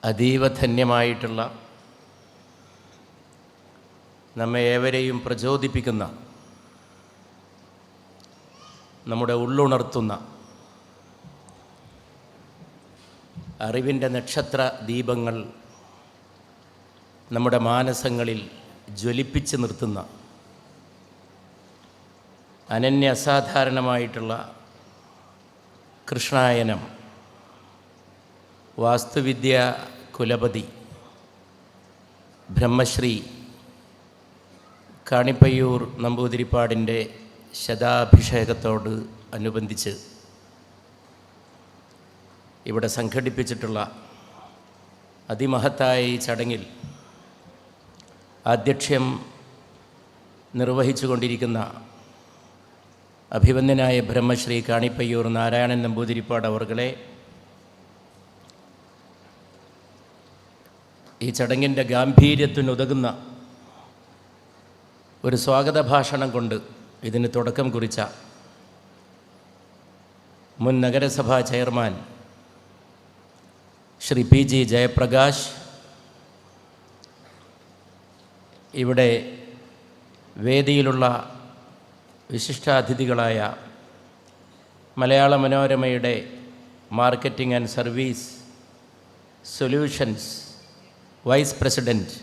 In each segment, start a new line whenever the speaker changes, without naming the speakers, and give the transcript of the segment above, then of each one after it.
അതീവ ധന്യമായിട്ടുള്ള, നമ്മെ ഏവരെയും പ്രചോദിപ്പിക്കുന്ന, നമ്മുടെ ഉള്ളുണർത്തുന്ന അറിവിൻ്റെ നക്ഷത്ര ദീപങ്ങൾ നമ്മുടെ മാനസങ്ങളിൽ ജ്വലിപ്പിച്ച് നിർത്തുന്ന അനന്യ അസാധാരണമായിട്ടുള്ള കൃഷ്ണായനം വാസ്തുവിദ്യ കുലപതി ബ്രഹ്മശ്രീ കാണിപ്പയ്യൂർ നമ്പൂതിരിപ്പാടിൻ്റെ ശതാഭിഷേകത്തോട് അനുബന്ധിച്ച് ഇവിടെ സംഘടിപ്പിച്ചിട്ടുള്ള അതിമഹത്തായ ഈ ചടങ്ങിൽ ആധ്യക്ഷ്യം നിർവഹിച്ചു കൊണ്ടിരിക്കുന്ന അഭിവന്ദ്യനായ ബ്രഹ്മശ്രീ കാണിപ്പയ്യൂർ നാരായണൻ നമ്പൂതിരിപ്പാട് അവർകളെ, ഈ ചടങ്ങിൻ്റെ ഗാംഭീര്യത്തിനുതകുന്ന ഒരു സ്വാഗത ഭാഷണം കൊണ്ട് ഇതിന് തുടക്കം കുറിച്ച മുൻ നഗരസഭാ ചെയർമാൻ ശ്രീ PG ജയപ്രകാശ്, ഇവിടെ വേദിയിലുള്ള വിശിഷ്ടാതിഥികളായ മലയാള മനോരമയുടെ marketing and service solutions vice president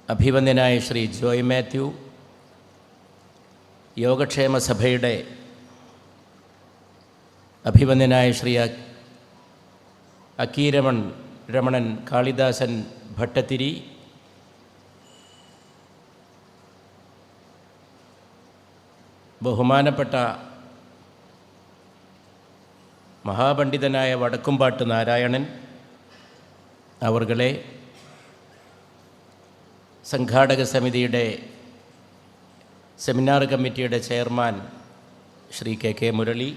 അഭിവന്ദ്യനായ ശ്രീ ജോയ് മാത്യു, യോഗക്ഷേമ സഭയുടെ അഭിവന്ദ്യനായ ശ്രീ രമണൻ കാളിദാസൻ ഭട്ടത്തിരി, ബഹുമാനപ്പെട്ട മഹാപണ്ഡിതനായ വടക്കുംപാട്ട് നാരായണൻ അവർകളെ, സംഘാടക സമിതിയുടെ സെമിനാർ കമ്മിറ്റിയുടെ ചെയർമാൻ ശ്രീ KK മുരളി,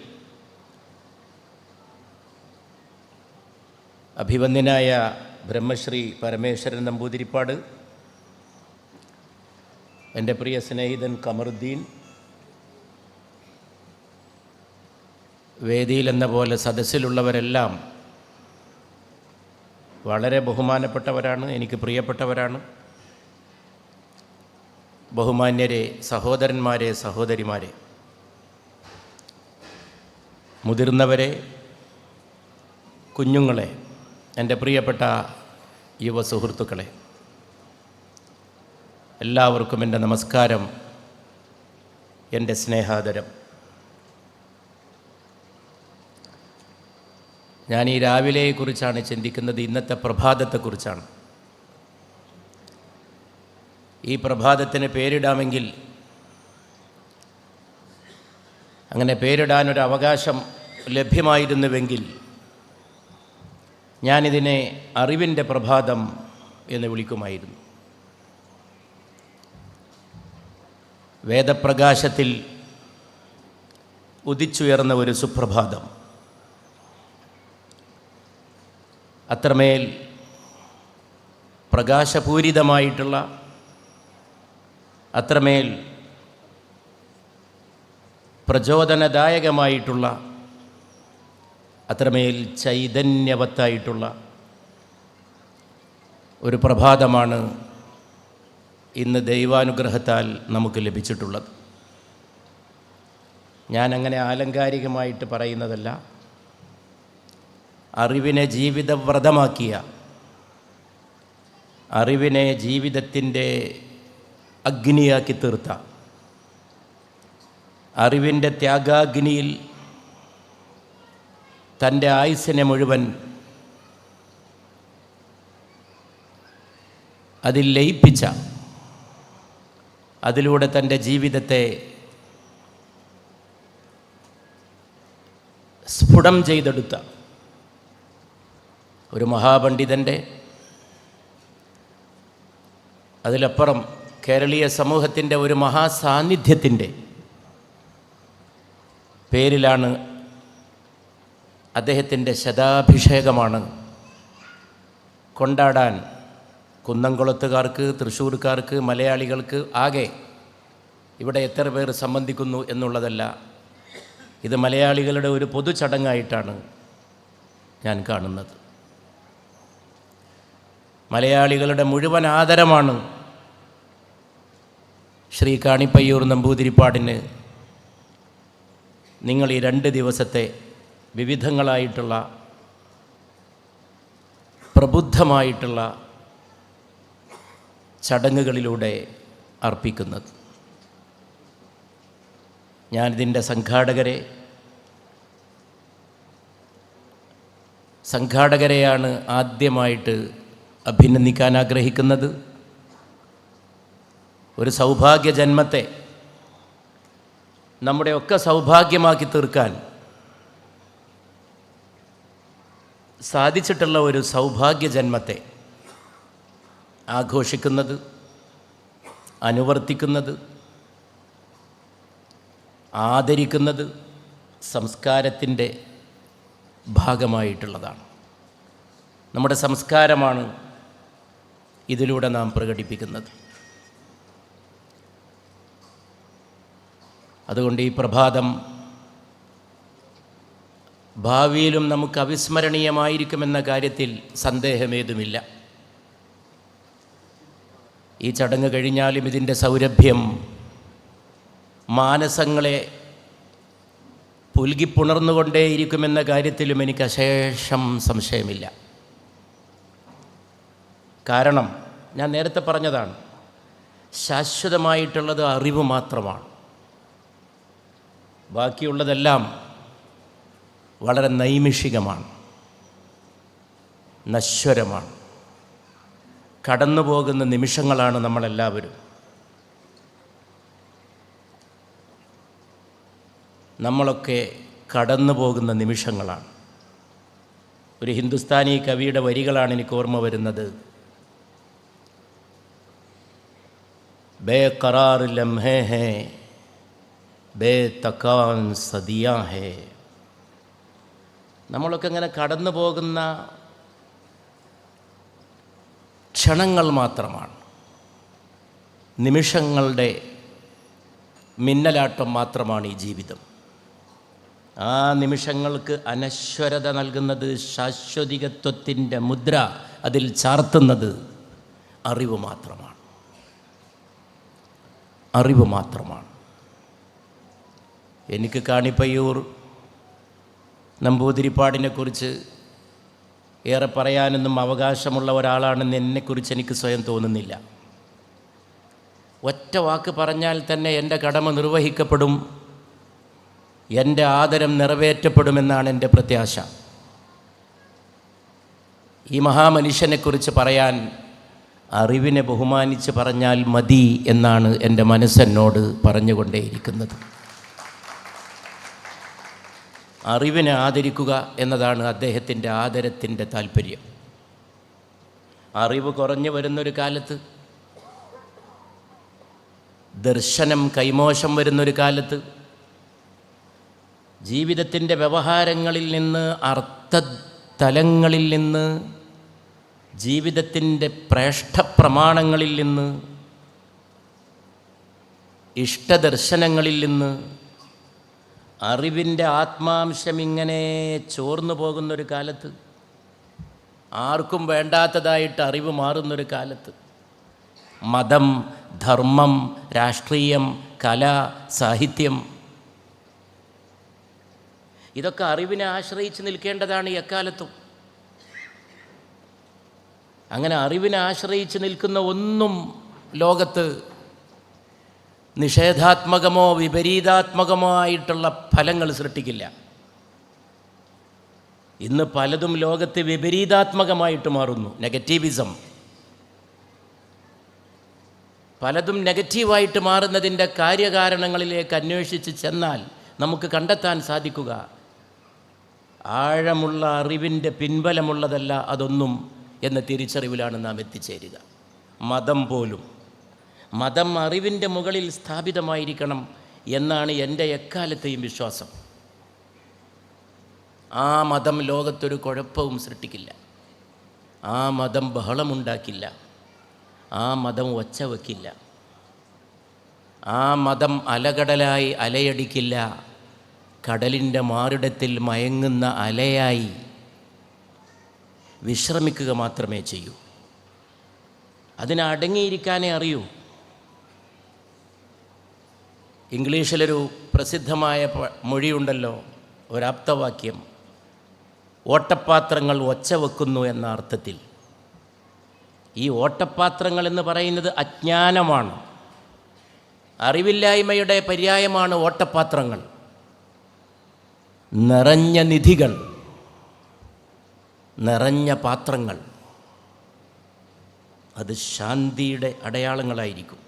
അഭിവന്ദ്യനായ ബ്രഹ്മശ്രീ പരമേശ്വരൻ നമ്പൂതിരിപ്പാട്, എൻ്റെ പ്രിയ സ്നേഹിതൻ കമറുദ്ദീൻ, വേദിയിലെന്ന പോലെ സദസ്സിലുള്ളവരെല്ലാം വളരെ ബഹുമാനപ്പെട്ടവരാണ്, എനിക്ക് പ്രിയപ്പെട്ടവരാണ്. ബഹുമാന്യരെ, സഹോദരന്മാരെ, സഹോദരിമാരെ, മുതിർന്നവരെ, കുഞ്ഞുങ്ങളെ, എൻ്റെ പ്രിയപ്പെട്ട യുവ സുഹൃത്തുക്കളെ, എല്ലാവർക്കും എൻ്റെ നമസ്കാരം, എൻ്റെ സ്നേഹാദരം. ഞാൻ ഈ രാവിലെയെക്കുറിച്ചാണ് ചിന്തിക്കുന്നത്, ഇന്നത്തെ പ്രഭാതത്തെക്കുറിച്ചാണ്. ഈ പ്രഭാതത്തിന് പേരിടാമെങ്കിൽ, അങ്ങനെ പേരിടാനൊരു അവകാശം ലഭ്യമായിരുന്നുവെങ്കിൽ ഞാനിതിനെ അറിവിൻ്റെ പ്രഭാതം എന്ന് വിളിക്കുമായിരുന്നു. വേദപ്രകാശത്തിൽ ഉദിച്ചുയർന്ന ഒരു സുപ്രഭാതം, അത്രമേൽ പ്രകാശപൂരിതമായിട്ടുള്ള, അത്രമേൽ പ്രചോദനദായകമായിട്ടുള്ള, അത്രമേൽ ചൈതന്യവത്തായിട്ടുള്ള ഒരു പ്രഭാതമാണ് ഇന്ന് ദൈവാനുഗ്രഹത്താൽ നമുക്ക് ലഭിച്ചിട്ടുള്ളത്. ഞാനങ്ങനെ ആലങ്കാരികമായിട്ട് പറയുന്നതല്ല, അറിവിനെ ജീവിതവ്രതമാക്കിയ, അറിവിനെ ജീവിതത്തിൻ്റെ അഗ്നിയാക്കി തീർത്ത, അറിവിൻ്റെ ത്യാഗാഗ്നിയിൽ തൻ്റെ ആയുസ്സിനെ മുഴുവൻ അതിൽ ലയിപ്പിച്ച, അതിലൂടെ തൻ്റെ ജീവിതത്തെ സ്ഫുടം ചെയ്തെടുത്ത ഒരു മഹാപണ്ഡിതൻ്റെ, അതിലപ്പുറം കേരളീയ സമൂഹത്തിൻ്റെ ഒരു മഹാസാന്നിധ്യത്തിൻ്റെ പേരിലാണ്, അദ്ദേഹത്തിൻ്റെ ശതാഭിഷേകമാണ് കൊണ്ടാടാൻ കുന്നംകുളത്തുകാർക്ക്, തൃശ്ശൂർക്കാർക്ക്, മലയാളികൾക്ക് ആകെ ഇവിടെ എത്ര പേർ സംബന്ധിക്കുന്നു എന്നുള്ളതല്ല, ഇത് മലയാളികളുടെ ഒരു പൊതു ചടങ്ങായിട്ടാണ് ഞാൻ കാണുന്നത്. മലയാളികളുടെ മുഴുവൻ ആദരമാണ് ശ്രീ കാണിപ്പയ്യൂർ നമ്പൂതിരിപ്പാടിന് നിങ്ങൾ ഈ 2 ദിവസത്തെ വിവിധങ്ങളായിട്ടുള്ള പ്രബുദ്ധമായിട്ടുള്ള ചടങ്ങുകളിലൂടെ അർപ്പിക്കുന്നത്. ഞാനിതിൻ്റെ സംഘാടകരെയാണ് ആദ്യമായിട്ട് അഭിനന്ദിക്കാൻ ആഗ്രഹിക്കുന്നത്. ഒരു സൗഭാഗ്യ ജന്മത്തെ നമ്മുടെയൊക്കെ സൗഭാഗ്യമാക്കി തീർക്കാൻ സാധിച്ചിട്ടുള്ള ഒരു സൗഭാഗ്യ ജന്മത്തെ ആഘോഷിക്കുന്നത്, അനുവർത്തിക്കുന്നത്, ആദരിക്കുന്നത് സംസ്കാരത്തിൻ്റെ ഭാഗമായിട്ടുള്ളതാണ്. നമ്മുടെ സംസ്കാരമാണ് ഇതിലൂടെ നാം പ്രകടിപ്പിക്കുന്നത്. അതുകൊണ്ട് ഈ പ്രഭാതം ഭാവിയിലും നമുക്ക് അവിസ്മരണീയമായിരിക്കുമെന്ന കാര്യത്തിൽ സന്ദേഹമേതുമില്ല. ഈ ചടങ്ങ് കഴിഞ്ഞാലും ഇതിൻ്റെ സൗരഭ്യം മാനസങ്ങളെ പുൽകിപ്പുണർന്നുകൊണ്ടേയിരിക്കുമെന്ന കാര്യത്തിലും എനിക്ക് അശേഷം സംശയമില്ല. കാരണം ഞാൻ നേരത്തെ പറഞ്ഞതാണ്, ശാശ്വതമായിട്ടുള്ളത് അറിവ് മാത്രമാണ്. ബാക്കിയുള്ളതെല്ലാം വളരെ നൈമിഷികമാണ്, നശ്വരമാണ്. കടന്നു പോകുന്ന നിമിഷങ്ങളാണ് നമ്മളെല്ലാവരും. നമ്മളൊക്കെ കടന്നു പോകുന്ന നിമിഷങ്ങളാണ്. ഒരു ഹിന്ദുസ്ഥാനി കവിയുടെ വരികളാണ് എനിക്ക് ഓർമ്മ വരുന്നത്. ബേഖറാർ ലംഹേ ഹേ ബേതകാൻ സദിയാ ഹേ. നമ്മളൊക്കെ ഇങ്ങനെ കടന്നു പോകുന്ന ക്ഷണങ്ങൾ മാത്രമാണ്, നിമിഷങ്ങളുടെ മിന്നലാട്ടം മാത്രമാണ് ഈ ജീവിതം. ആ നിമിഷങ്ങൾക്ക് അനശ്വരത നൽകുന്നത്, ശാശ്വതികത്വത്തിൻ്റെ മുദ്ര അതിൽ ചാർത്തുന്നത് അറിവ് മാത്രമാണ്. അറിവ് മാത്രമാണ്. എനിക്ക് കാണിപ്പയ്യൂർ നമ്പൂതിരിപ്പാടിനെക്കുറിച്ച് ഏറെ പറയാനൊന്നും അവകാശമുള്ള ഒരാളാണെന്ന് എന്നെക്കുറിച്ച് എനിക്ക് സ്വയം തോന്നുന്നില്ല. ഒറ്റ വാക്ക് പറഞ്ഞാൽ തന്നെ എൻ്റെ കടമ നിർവഹിക്കപ്പെടും, എൻ്റെ ആദരം നിറവേറ്റപ്പെടുമെന്നാണ് എൻ്റെ പ്രത്യാശ. ഈ മഹാമനുഷ്യനെക്കുറിച്ച് പറയാൻ അറിവിനെ ബഹുമാനിച്ച് പറഞ്ഞാൽ മതി എന്നാണ് എൻ്റെ മനസ്സെന്നോട് പറഞ്ഞുകൊണ്ടേയിരിക്കുന്നത്. അറിവിനെ ആദരിക്കുക എന്നതാണ് അദ്ദേഹത്തിൻ്റെ ആദരത്തിൻ്റെ താല്പര്യം. അറിവ് കുറഞ്ഞു വരുന്നൊരു കാലത്ത്, ദർശനം കൈമോശം വരുന്നൊരു കാലത്ത്, ജീവിതത്തിൻ്റെ വ്യവഹാരങ്ങളിൽ നിന്ന്, അർത്ഥതലങ്ങളിൽ നിന്ന്, ജീവിതത്തിൻ്റെ ശ്രേഷ്ഠപ്രമാണങ്ങളിൽ നിന്ന്, ഇഷ്ടദർശനങ്ങളിൽ നിന്ന് അറിവിൻ്റെ ആത്മാംശം ഇങ്ങനെ ചോർന്നു പോകുന്നൊരു കാലത്ത്, ആർക്കും വേണ്ടാത്തതായിട്ട് അറിവ് മാറുന്നൊരു കാലത്ത്, മതം, ധർമ്മം, രാഷ്ട്രീയം, കല, സാഹിത്യം ഇതൊക്കെ അറിവിനെ ആശ്രയിച്ച് നിൽക്കേണ്ടതാണ് എക്കാലത്തും. അങ്ങനെ അറിവിനെ ആശ്രയിച്ച് നിൽക്കുന്ന ഒന്നും ലോകത്ത് നിഷേധാത്മകമോ വിപരീതാത്മകമോ ആയിട്ടുള്ള ഫലങ്ങൾ സൃഷ്ടിക്കില്ല. ഇന്ന് പലതും ലോകത്ത് വിപരീതാത്മകമായിട്ട് മാറുന്നു. നെഗറ്റീവിസം പലതും നെഗറ്റീവായിട്ട് മാറുന്നതിൻ്റെ കാര്യകാരണങ്ങളിലേക്ക് അന്വേഷിച്ച് ചെന്നാൽ നമുക്ക് കണ്ടെത്താൻ സാധിക്കുക, ആഴമുള്ള അറിവിൻ്റെ പിൻബലമുള്ളതല്ല അതൊന്നും എന്ന തിരിച്ചറിവിലാണ് നാം എത്തിച്ചേരുക. മതം പോലും, മതം അറിവിൻ്റെ മുകളിൽ സ്ഥാപിതമായിരിക്കണം എന്നാണ് എൻ്റെ എക്കാലത്തെയും വിശ്വാസം. ആ മതം ലോകത്തൊരു കുഴപ്പവും സൃഷ്ടിക്കില്ല, ആ മതം ബഹളമുണ്ടാക്കില്ല, ആ മതം ഒച്ച വയ്ക്കില്ല, ആ മതം അലകടലായി അലയടിക്കില്ല, കടലിൻ്റെ മാറിടത്തിൽ മയങ്ങുന്ന അലയായി വിശ്രമിക്കുക മാത്രമേ ചെയ്യൂ. അതിന് അടങ്ങിയിരിക്കാനേ അറിയൂ. ഇംഗ്ലീഷിലൊരു പ്രസിദ്ധമായ മൊഴിയുണ്ടല്ലോ, ഒരാപ്തവാക്യം, ഓട്ടപാത്രങ്ങൾ ഒച്ച വെക്കുന്നു എന്ന അർത്ഥത്തിൽ. ഈ ഓട്ടപാത്രങ്ങൾ എന്ന് പറയുന്നത് അജ്ഞാനമാണ്, അറിവില്ലായ്മയുടെ പര്യായമാണ് ഓട്ടപാത്രങ്ങൾ. നിറഞ്ഞ നിധികൾ, നിറഞ്ഞ പാത്രങ്ങൾ, അത് ശാന്തിയുടെ അടയാളങ്ങളായിരിക്കും.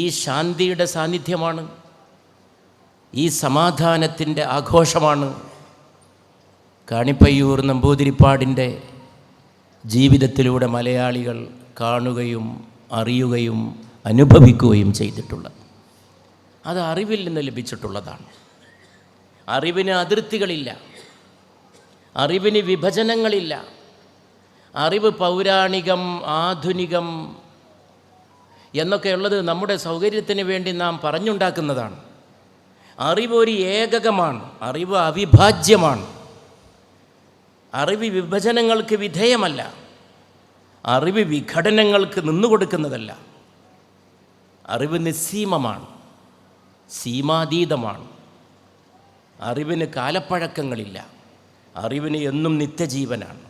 ഈ ശാന്തിയുടെ സാന്നിധ്യമാണ്, ഈ സമാധാനത്തിൻ്റെ ആഘോഷമാണ് കാണിപ്പയ്യൂർ നമ്പൂതിരിപ്പാടിൻ്റെ ജീവിതത്തിലൂടെ മലയാളികൾ കാണുകയും അറിയുകയും അനുഭവിക്കുകയും ചെയ്തിട്ടുള്ളത്. അത് അറിവിൽ നിന്ന് ലഭിച്ചിട്ടുള്ളതാണ്. അറിവിന് അതിർത്തികളില്ല, അറിവിന് വിഭജനങ്ങളില്ല. അറിവ് പൗരാണികം, ആധുനികം എന്നൊക്കെയുള്ളത് നമ്മുടെ സൗകര്യത്തിന് വേണ്ടി നാം പറഞ്ഞുണ്ടാക്കുന്നതാണ്. അറിവ് ഒരു ഏകകമാണ്, അറിവ് അവിഭാജ്യമാണ്. അറിവ് വിഭജനങ്ങൾക്ക് വിധേയമല്ല, അറിവ് വിഘടനങ്ങൾക്ക് നിന്നുകൊടുക്കുന്നതല്ല. അറിവ് നിസ്സീമമാണ്, സീമാതീതമാണ്. അറിവിന് കാലപ്പഴക്കങ്ങളില്ല, അറിവിന് എന്നും നിത്യജീവനാണ്.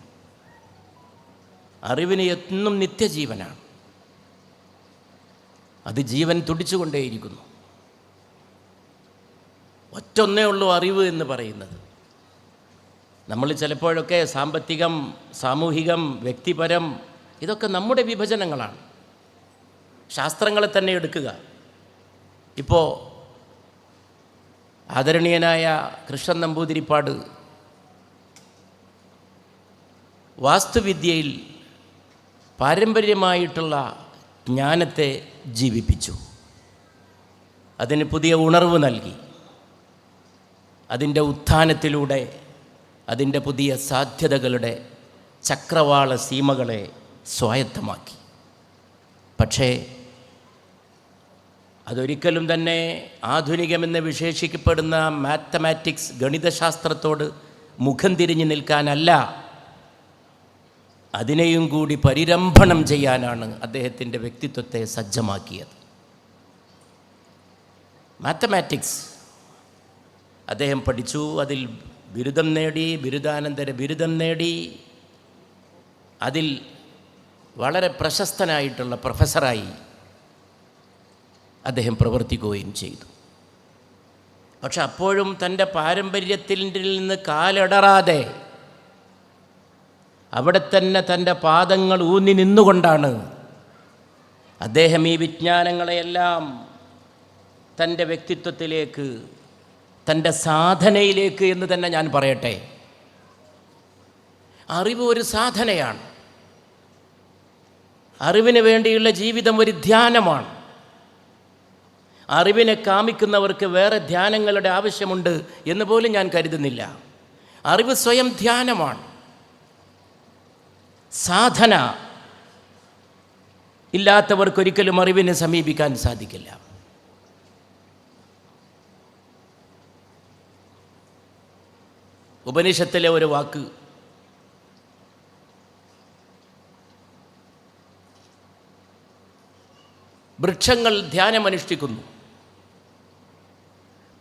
അറിവിന് എന്നും നിത്യജീവനാണ്. അത് ജീവൻ തുടിച്ചുകൊണ്ടേയിരിക്കുന്നു. ഒറ്റൊന്നേ ഉള്ളൂ അറിവ് എന്ന് പറയുന്നത്. നമ്മൾ ചിലപ്പോഴൊക്കെ സാമ്പത്തികം, സാമൂഹികം, വ്യക്തിപരം, ഇതൊക്കെ നമ്മുടെ വിഭജനങ്ങളാണ്. ശാസ്ത്രങ്ങളെ തന്നെ എടുക്കുക. ഇപ്പോൾ ആദരണീയനായ കൃഷ്ണൻ നമ്പൂതിരിപ്പാട് വാസ്തുവിദ്യയിൽ പാരമ്പര്യമായിട്ടുള്ള ജ്ഞാനത്തെ ജീവിപ്പിച്ചു, അതിന് പുതിയ ഉണർവ് നൽകി. അതിൻ്റെ ഉത്ഥാനത്തിലൂടെ അതിൻ്റെ പുതിയ സാധ്യതകളുടെ ചക്രവാള സീമകളെ സ്വായത്തമാക്കി. പക്ഷേ അതൊരിക്കലും തന്നെ ആധുനികമെന്ന് വിശേഷിക്കപ്പെടുന്ന മാത്തമാറ്റിക്സ്, ഗണിതശാസ്ത്രത്തോട് മുഖം തിരിഞ്ഞു നിൽക്കാനല്ല, അതിനെയും കൂടി പരിരംഭണം ചെയ്യാനാണ് അദ്ദേഹത്തിൻ്റെ വ്യക്തിത്വത്തെ സജ്ജമാക്കിയത്. മാത്തമാറ്റിക്സ് അദ്ദേഹം പഠിച്ചു, അതിൽ ബിരുദം നേടി, ബിരുദാനന്തര ബിരുദം നേടി. അതിൽ വളരെ പ്രശസ്തനായിട്ടുള്ള പ്രൊഫസറായി അദ്ദേഹം പ്രവർത്തിക്കുകയും ചെയ്തു. പക്ഷെ അപ്പോഴും തൻ്റെ പാരമ്പര്യത്തിൽ നിന്ന് കാലിടറാതെ അവിടെ തന്നെ തൻ്റെ പാദങ്ങൾ ഊന്നി നിന്നുകൊണ്ടാണ് അദ്ദേഹം ഈ വിജ്ഞാനങ്ങളെയെല്ലാം തൻ്റെ വ്യക്തിത്വത്തിലേക്ക്, തൻ്റെ സാധനയിലേക്ക് എന്ന് തന്നെ ഞാൻ പറയട്ടെ. അറിവ് ഒരു സാധനയാണ്. അറിവിന് വേണ്ടിയുള്ള ജീവിതം ഒരു ധ്യാനമാണ്. അറിവിനെ കാമിക്കുന്നവർക്ക് വേറെ ധ്യാനങ്ങളുടെ ആവശ്യമുണ്ട് എന്ന് പോലും ഞാൻ കരുതുന്നില്ല. അറിവ് സ്വയം ധ്യാനമാണ്. സാധന ഇല്ലാത്തവർക്കൊരിക്കലും അറിവിനെ സമീപിക്കാൻ സാധിക്കില്ല. ഉപനിഷത്തിലെ ഒരു വാക്ക്, വൃക്ഷങ്ങൾ ധ്യാനമനുഷ്ഠിക്കുന്നു,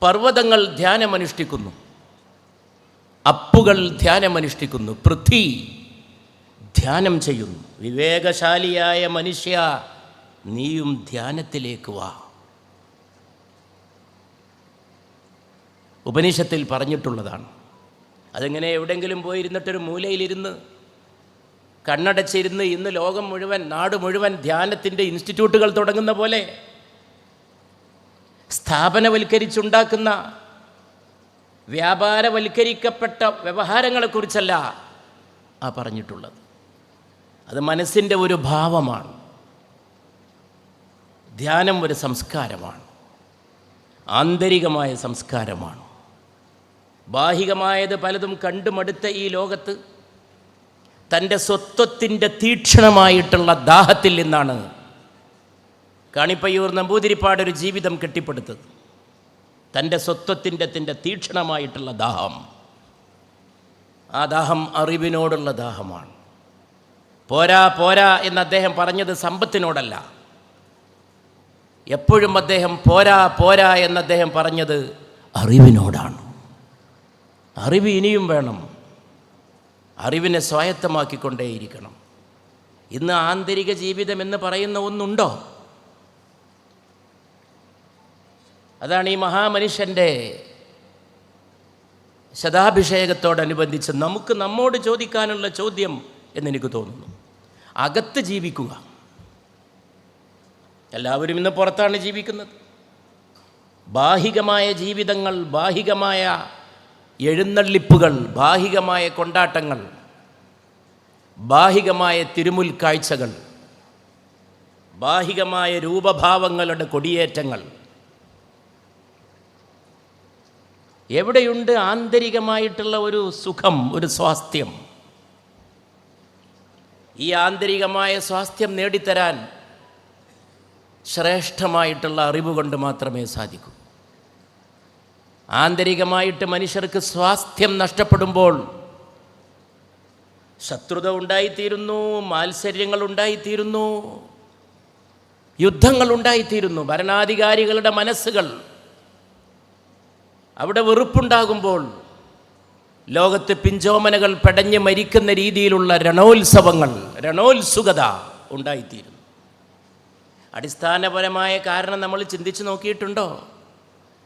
പർവ്വതങ്ങൾ ധ്യാനമനുഷ്ഠിക്കുന്നു, അപ്പുകൾ ധ്യാനമനുഷ്ഠിക്കുന്നു, പൃഥ്വി ധ്യാനം ചെയ്യുന്നു. വിവേകശാലിയായ മനുഷ്യ, നീയും ധ്യാനത്തിലേക്ക് വാ. ഉപനിഷത്തിൽ പറഞ്ഞിട്ടുള്ളതാണ്. അതെങ്ങനെ എവിടെയെങ്കിലും പോയിരുന്നിട്ടൊരു മൂലയിലിരുന്ന് കണ്ണടച്ചിരുന്ന് ഇന്ന് ലോകം മുഴുവൻ, നാട് മുഴുവൻ ധ്യാനത്തിൻ്റെ ഇൻസ്റ്റിറ്റ്യൂട്ടുകൾ തുടങ്ങുന്ന പോലെ സ്ഥാപനവൽക്കരിച്ചുണ്ടാക്കുന്ന വ്യാപാരവൽക്കരിക്കപ്പെട്ട വ്യവഹാരങ്ങളെക്കുറിച്ചല്ല ആ പറഞ്ഞിട്ടുള്ളത്. അത് മനസ്സിൻ്റെ ഒരു ഭാവമാണ്. ധ്യാനം ഒരു സംസ്കാരമാണ്, ആന്തരികമായ സംസ്കാരമാണ്. ബാഹികമായത് പലതും കണ്ടുമടുത്ത ഈ ലോകത്ത് തൻ്റെ സ്വത്വത്തിൻ്റെ തീക്ഷണമായിട്ടുള്ള ദാഹത്തിൽ നിന്നാണ് കാണിപ്പയ്യൂർ നമ്പൂതിരിപ്പാട് ഒരു ജീവിതം കെട്ടിപ്പടുത്തത്. തൻ്റെ സ്വത്വത്തിൻ്റെ തീക്ഷണമായിട്ടുള്ള ദാഹം, ആ ദാഹം അറിവിനോടുള്ള ദാഹമാണ്. പോരാ പോരാ എന്ന് അദ്ദേഹം പറഞ്ഞത് സമ്പത്തിനോടല്ല. എപ്പോഴും അദ്ദേഹം പോരാ പോരാ എന്ന് അദ്ദേഹം പറഞ്ഞത് അറിവിനോടാണ്. അറിവ് ഇനിയും വേണം. അറിവിനെ സ്വായത്തമാക്കിക്കൊണ്ടേയിരിക്കണം. ഇന്ന് ആന്തരിക ജീവിതം എന്ന് പറയുന്ന ഒന്നുണ്ടോ? അതാണ് ഈ മഹാമനുഷ്യൻ്റെ ശതാഭിഷേകത്തോടനുബന്ധിച്ച് നമുക്ക് നമ്മോട് ചോദിക്കാനുള്ള ചോദ്യം എന്നെനിക്ക് തോന്നുന്നു. അകത്ത് ജീവിക്കുക. എല്ലാവരും ഇന്ന് പുറത്താണ് ജീവിക്കുന്നത്. ബാഹികമായ ജീവിതങ്ങൾ, ബാഹികമായ എഴുന്നള്ളിപ്പുകൾ, ബാഹികമായ കൊണ്ടാട്ടങ്ങൾ, ബാഹികമായ തിരുമുൽ കാഴ്ചകൾ, ബാഹികമായ രൂപഭാവങ്ങളുടെ കൊടിയേറ്റങ്ങൾ. എവിടെയുണ്ട് ആന്തരികമായിട്ടുള്ള ഒരു സുഖം, ഒരു സ്വാസ്ഥ്യം? ഈ ആന്തരികമായ സ്വാസ്ഥ്യം നേടിത്തരാൻ ശ്രേഷ്ഠമായിട്ടുള്ള അറിവ് കൊണ്ട് മാത്രമേ സാധിക്കൂ. ആന്തരികമായിട്ട് മനുഷ്യർക്ക് സ്വാസ്ഥ്യം നഷ്ടപ്പെടുമ്പോൾ ശത്രുത ഉണ്ടായിത്തീരുന്നു, മാത്സര്യങ്ങൾ ഉണ്ടായിത്തീരുന്നു, യുദ്ധങ്ങൾ ഉണ്ടായിത്തീരുന്നു. ഭരണാധികാരികളുടെ മനസ്സുകൾ അവിടെ വെറുപ്പുണ്ടാകുമ്പോൾ ലോകത്ത് പിഞ്ചോമനകൾ പെടഞ്ഞ് മരിക്കുന്ന രീതിയിലുള്ള രണോത്സവങ്ങൾ, രണോത്സുകത ഉണ്ടായിത്തീരുന്നു. അടിസ്ഥാനപരമായ കാരണം നമ്മൾ ചിന്തിച്ച് നോക്കിയിട്ടുണ്ടോ?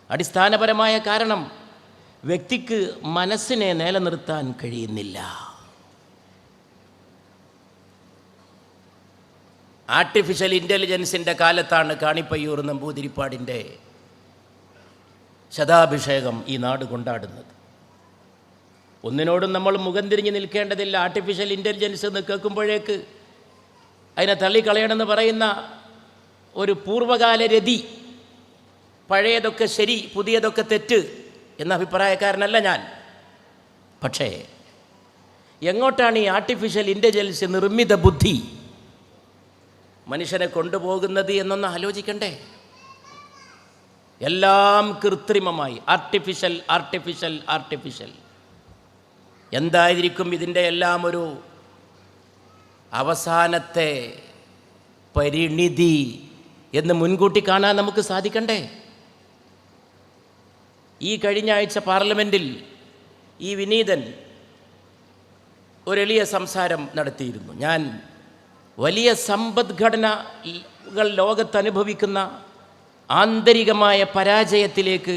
അടിസ്ഥാനപരമായ കാരണം വ്യക്തിക്ക് മനസ്സിനെ നിലനിർത്താൻ കഴിയുന്നില്ല. ആർട്ടിഫിഷ്യൽ ഇൻ്റലിജൻസിൻ്റെ കാലത്താണ് കാണിപ്പയ്യൂർ നമ്പൂതിരിപ്പാടിൻ്റെ ശതാഭിഷേകം ഈ നാട് കൊണ്ടാടുന്നത്. ഒന്നിനോടും നമ്മൾ മുഖം തിരിഞ്ഞ് നിൽക്കേണ്ടതില്ല. ആർട്ടിഫിഷ്യൽ ഇൻ്റലിജൻസ് എന്ന് കേൾക്കുമ്പോഴേക്ക് അതിനെ തള്ളിക്കളയണമെന്ന് പറയുന്ന ഒരു പൂർവ്വകാല രതി, പഴയതൊക്കെ ശരി പുതിയതൊക്കെ തെറ്റ് എന്ന അഭിപ്രായക്കാരനല്ല ഞാൻ. പക്ഷേ എങ്ങോട്ടാണ് ഈ ആർട്ടിഫിഷ്യൽ ഇൻ്റലിജൻസ്, നിർമ്മിത ബുദ്ധി മനുഷ്യനെ കൊണ്ടുപോകുന്നത് എന്നൊന്ന് ആലോചിക്കണ്ടേ? എല്ലാം കൃത്രിമമായി, ആർട്ടിഫിഷ്യൽ ആർട്ടിഫിഷ്യൽ ആർട്ടിഫിഷ്യൽ. എന്തായിരിക്കും ഇതിൻ്റെ എല്ലാം ഒരു അവസാനത്തെ പരിണിതി എന്ന് മുൻകൂട്ടി കാണാൻ നമുക്ക് സാധിക്കണ്ടേ? ഈ കഴിഞ്ഞ ആഴ്ച പാർലമെൻറ്റിൽ ഈ വിനീതൻ ഒരു എളിയ സംസാരം നടത്തിയിരുന്നു. ഞാൻ വലിയ സമ്പദ്ഘടനകൾ ലോകത്തനുഭവിക്കുന്ന ആന്തരികമായ പരാജയത്തിലേക്ക്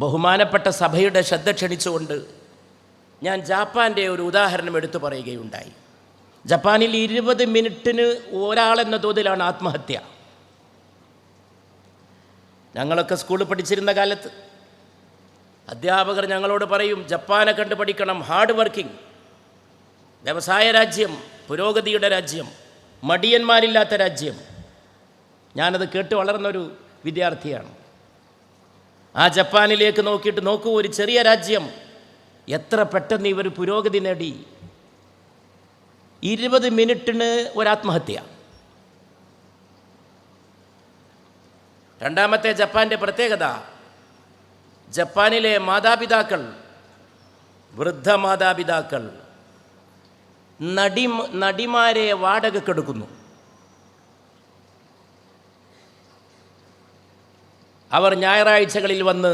ബഹുമാനപ്പെട്ട സഭയുടെ ശ്രദ്ധ ക്ഷണിച്ചുകൊണ്ട് ഞാൻ ജപ്പാൻ്റെ ഒരു ഉദാഹരണം എടുത്തു പറയുകയുണ്ടായി. ജപ്പാനിൽ 20 മിനിറ്റിന് ഒരാളെന്ന തോതിലാണ് ആത്മഹത്യ. ഞങ്ങളൊക്കെ സ്കൂളിൽ പഠിച്ചിരുന്ന കാലത്ത് അധ്യാപകർ ഞങ്ങളോട് പറയും, ജപ്പാനെ കണ്ടു പഠിക്കണം, ഹാർഡ് വർക്കിംഗ്, വ്യവസായ രാജ്യം, പുരോഗതിയുടെ രാജ്യം, മടിയന്മാരില്ലാത്ത രാജ്യം. ഞാനത് കേട്ട് വളർന്നൊരു വിദ്യാർത്ഥിയാണ്. ആ ജപ്പാനിലേക്ക് നോക്കിയിട്ട് നോക്കൂ, ഒരു ചെറിയ രാജ്യം എത്ര പെട്ടെന്ന് ഇവർ പുരോഗതി നേടി. 20 മിനിറ്റിന് ഒരാത്മഹത്യ. രണ്ടാമത്തെ ജപ്പാൻ്റെ പ്രത്യേകത, ജപ്പാനിലെ മാതാപിതാക്കൾ, വൃദ്ധ മാതാപിതാക്കൾ നടിമാരെ വാടകയ്ക്കെടുക്കുന്നു. അവർ ഞായറാഴ്ചകളിൽ വന്ന്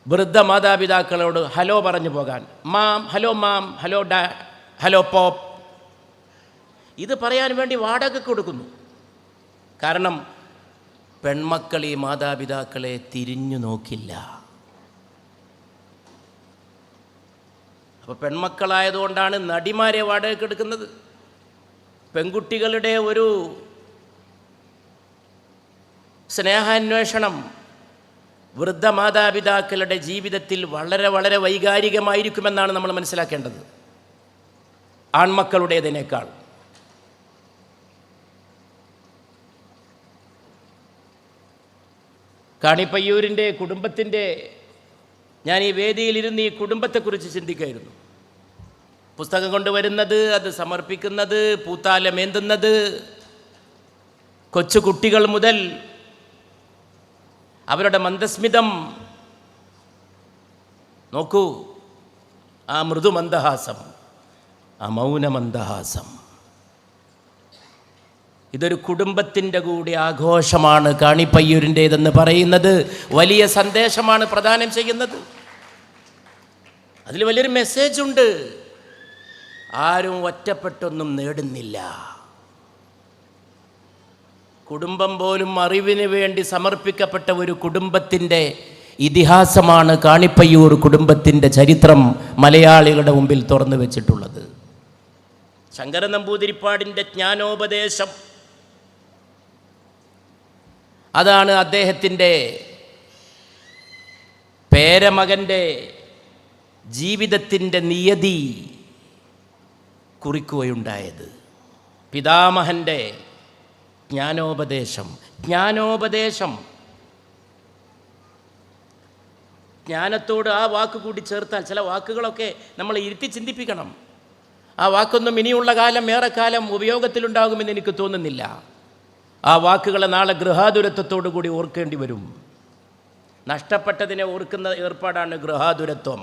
വൃദ്ധ മാതാപിതാക്കളോട് ഹലോ പറഞ്ഞു പോകാൻ, മാം, ഹലോ മാം, ഹലോ ഡാ, ഹലോ പോപ്പ്, ഇത് പറയാൻ വേണ്ടി വാടകയ്ക്ക് കൊടുക്കുന്നു. കാരണം പെൺമക്കൾ ഈ മാതാപിതാക്കളെ തിരിഞ്ഞു നോക്കില്ല. അപ്പോൾ പെൺമക്കളായതുകൊണ്ടാണ് നടിമാരെ വാടകയ്ക്ക് എടുക്കുന്നത്. പെൺകുട്ടികളുടെ ഒരു സ്നേഹാന്വേഷണം വൃദ്ധ മാതാപിതാക്കളുടെ ജീവിതത്തിൽ വളരെ വളരെ വൈകാരികമായിരിക്കുമെന്നാണ് നമ്മൾ മനസ്സിലാക്കേണ്ടത്, ആൺമക്കളുടേതിനേക്കാൾ. കാണിപ്പയ്യൂരിൻ്റെ കുടുംബത്തിൻ്റെ, ഞാൻ ഈ വേദിയിലിരുന്ന് ഈ കുടുംബത്തെക്കുറിച്ച് ചിന്തിക്കുകയായിരുന്നു. പുസ്തകം കൊണ്ടുവരുന്നത്, അത് സമർപ്പിക്കുന്നത്, പൂത്താലമേന്തുന്നത്, കൊച്ചു കുട്ടികൾ മുതൽ അവരുടെ മന്ദസ്മിതം നോക്കൂ, ആ മൃദുമന്ദഹാസം, അമൗനമന്ദഹാസം. ഇതൊരു കുടുംബത്തിൻ്റെ കൂടി ആഘോഷമാണ് കാണിപ്പയ്യൂരിൻ്റേതെന്ന് പറയുന്നത് വലിയ സന്ദേശമാണ് പ്രദാനം ചെയ്യുന്നത്. അതിൽ വലിയൊരു മെസ്സേജുണ്ട്. ആരും ഒറ്റപ്പെട്ടൊന്നും നേടുന്നില്ല. കുടുംബം പോലും അറിവിന് വേണ്ടി സമർപ്പിക്കപ്പെട്ട ഒരു കുടുംബത്തിൻ്റെ ഇതിഹാസമാണ് കാണിപ്പയ്യൂർ കുടുംബത്തിൻ്റെ ചരിത്രം മലയാളികളുടെ മുമ്പിൽ തുറന്നു വെച്ചിട്ടുള്ളത്. ശങ്കര നമ്പൂതിരിപ്പാടിൻ്റെ ജ്ഞാനോപദേശം, അതാണ് അദ്ദേഹത്തിൻ്റെ പേരമകൻ്റെ ജീവിതത്തിൻ്റെ നിയതി കുറിക്കുകയുണ്ടായത്. പിതാമഹൻ്റെ ജ്ഞാനോപദേശം. ജ്ഞാനത്തോട് ആ വാക്ക് കൂടി ചേർത്താൽ, ചില വാക്കുകളൊക്കെ നമ്മൾ ഇരുത്തി ചിന്തിപ്പിക്കണം. ആ വാക്കൊന്നും ഇനിയുള്ള കാലം ഏറെക്കാലം ഉപയോഗത്തിലുണ്ടാകുമെന്ന് എനിക്ക് തോന്നുന്നില്ല. ആ വാക്കുകളെ നാളെ ഗൃഹാതുരത്വത്തോടു കൂടി ഓർക്കേണ്ടി വരും. നഷ്ടപ്പെട്ടതിനെ ഓർക്കുന്ന ഏർപ്പാടാണ് ഗൃഹാതുരത്വം.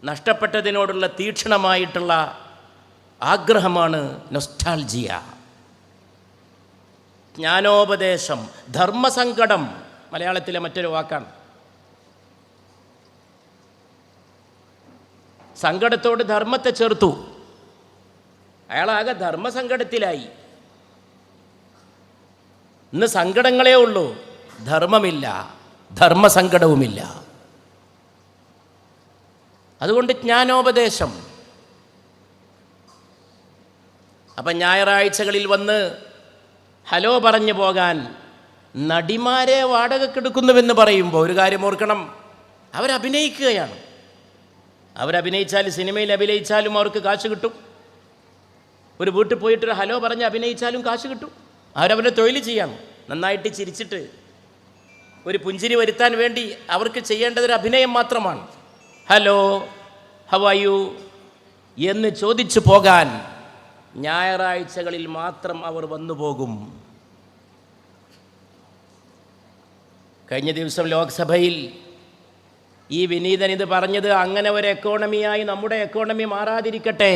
നഷ്ടപ്പെട്ടതിനോടുള്ള തീക്ഷ്ണമായിട്ടുള്ള ആഗ്രഹമാണ് നൊസ്റ്റാൾജിയ. ജ്ഞാനോപദേശം. ധർമ്മസങ്കടം മലയാളത്തിലെ മറ്റൊരു വാക്കാണ്. സങ്കടത്തോട് ധർമ്മത്തെ ചേർത്തു. അയാളാകെ ധർമ്മസങ്കടത്തിലായി. ഇന്ന് സങ്കടങ്ങളേ ഉള്ളൂ, ധർമ്മമില്ല, ധർമ്മസങ്കടവുമില്ല. അതുകൊണ്ട് ജ്ഞാനോപദേശം. അപ്പം ഞായറാഴ്ചകളിൽ വന്ന് ഹലോ പറഞ്ഞു പോകാൻ നടിമാരെ വാടകയ്ക്കെടുക്കുന്നുവെന്ന് പറയുമ്പോൾ ഒരു കാര്യം ഓർക്കണം, അവരഭിനയിക്കുകയാണ്. അവരഭിനയിച്ചാൽ, സിനിമയിൽ അഭിനയിച്ചാലും അവർക്ക് കാശ് കിട്ടും. ഒരു വീട്ടിൽ പോയിട്ടൊരു ഹലോ പറഞ്ഞ് അഭിനയിച്ചാലും കാശ് കിട്ടും. അവരവരുടെ തൊഴിൽ ചെയ്യണം. നന്നായിട്ട് ചിരിച്ചിട്ട് ഒരു പുഞ്ചിരി വരുത്താൻ വേണ്ടി അവർക്ക് ചെയ്യേണ്ടതൊരു അഭിനയം മാത്രമാണ്. ഹലോ, ഹൗ ആർ യു എന്ന് ചോദിച്ചു പോകാൻ ഞായറാഴ്ചകളിൽ മാത്രം അവർ വന്നു പോകും. കഴിഞ്ഞ ദിവസം ലോക്സഭയിൽ ഈ വിനീതൻ ഇത് പറഞ്ഞത്, അങ്ങനെ ഒരു എക്കോണമിയായി നമ്മുടെ എക്കോണമി മാറാതിരിക്കട്ടെ,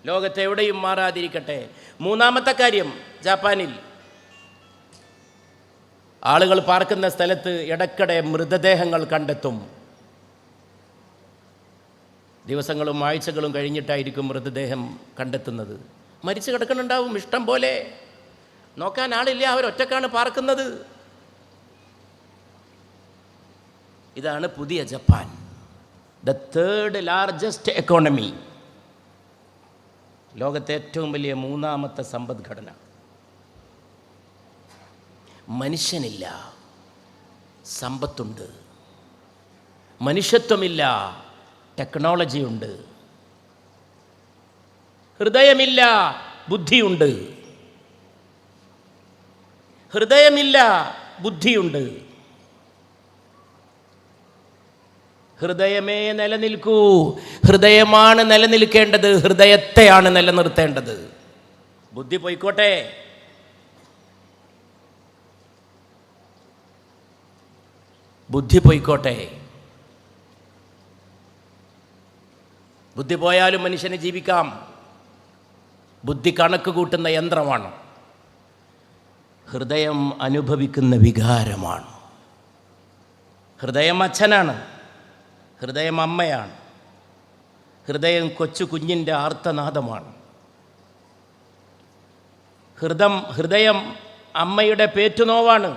ലോകത്തെവിടെയും മാറാതിരിക്കട്ടെ. മൂന്നാമത്തെ കാര്യം, ജപ്പാനിൽ ആളുകൾ പാർക്കുന്ന സ്ഥലത്ത് ഇടയ്ക്കിടെ മൃതദേഹങ്ങൾ കണ്ടെത്തും. ദിവസങ്ങളും ആഴ്ചകളും കഴിഞ്ഞിട്ടായിരിക്കും മൃതദേഹം കണ്ടെത്തുന്നത്. മരിച്ചു കിടക്കുന്നുണ്ടാവും ഇഷ്ടം പോലെ, നോക്കാൻ ആളില്ല, അവരൊറ്റക്കാണ് പാർക്കുന്നത്. ഇതാണ് പുതിയ Japan, the third largest economy, ലോകത്തെ ഏറ്റവും വലിയ മൂന്നാമത്തെ സമ്പദ്ഘടന. മനുഷ്യനില്ല, സമ്പത്തുണ്ട്. മനുഷ്യത്വമില്ല, ടെക്നോളജിയുണ്ട്. ഹൃദയമില്ല, ബുദ്ധിയുണ്ട്. ഹൃദയമില്ല, ബുദ്ധിയുണ്ട്. ഹൃദയമേ നിലനിൽക്കൂ. ഹൃദയമാണ് നിലനിൽക്കേണ്ടത്, ഹൃദയത്തെയാണ് നിലനിർത്തേണ്ടത്. ബുദ്ധി പോയിക്കോട്ടെ. ബുദ്ധി പോയിക്കോട്ടെ. ബുദ്ധി പോയാലും മനുഷ്യന് ജീവിക്കാം. ബുദ്ധി കണക്ക് കൂട്ടുന്ന യന്ത്രമാണ്. ഹൃദയം അനുഭവിക്കുന്ന വികാരമാണ്. ഹൃദയം അച്ഛനാണ്, ഹൃദയം അമ്മയാണ്, ഹൃദയം കൊച്ചു കുഞ്ഞിൻ്റെ ആർത്തനാദമാണ്. ഹൃദയം അമ്മയുടെ പേറ്റുനോവാണ്.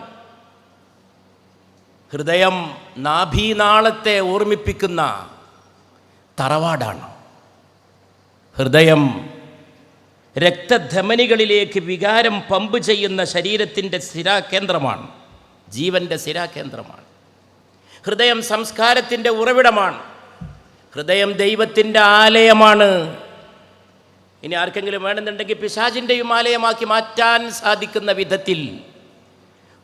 ഹൃദയം നാഭീനാളത്തെ ഓർമ്മിപ്പിക്കുന്ന തറവാടാണ്. ഹൃദയം രക്തധമനികളിലേക്ക് വികാരം പമ്പ് ചെയ്യുന്ന ശരീരത്തിൻ്റെ സ്ഥിരാകേന്ദ്രമാണ്, ജീവൻ്റെ സ്ഥിരാകേന്ദ്രമാണ്. ഹൃദയം സംസ്കാരത്തിൻ്റെ ഉറവിടമാണ്. ഹൃദയം ദൈവത്തിൻ്റെ ആലയമാണ്. ഇനി ആർക്കെങ്കിലും വേണമെന്നുണ്ടെങ്കിൽ പിശാചിൻ്റെയും ആലയമാക്കി മാറ്റാൻ സാധിക്കുന്ന വിധത്തിൽ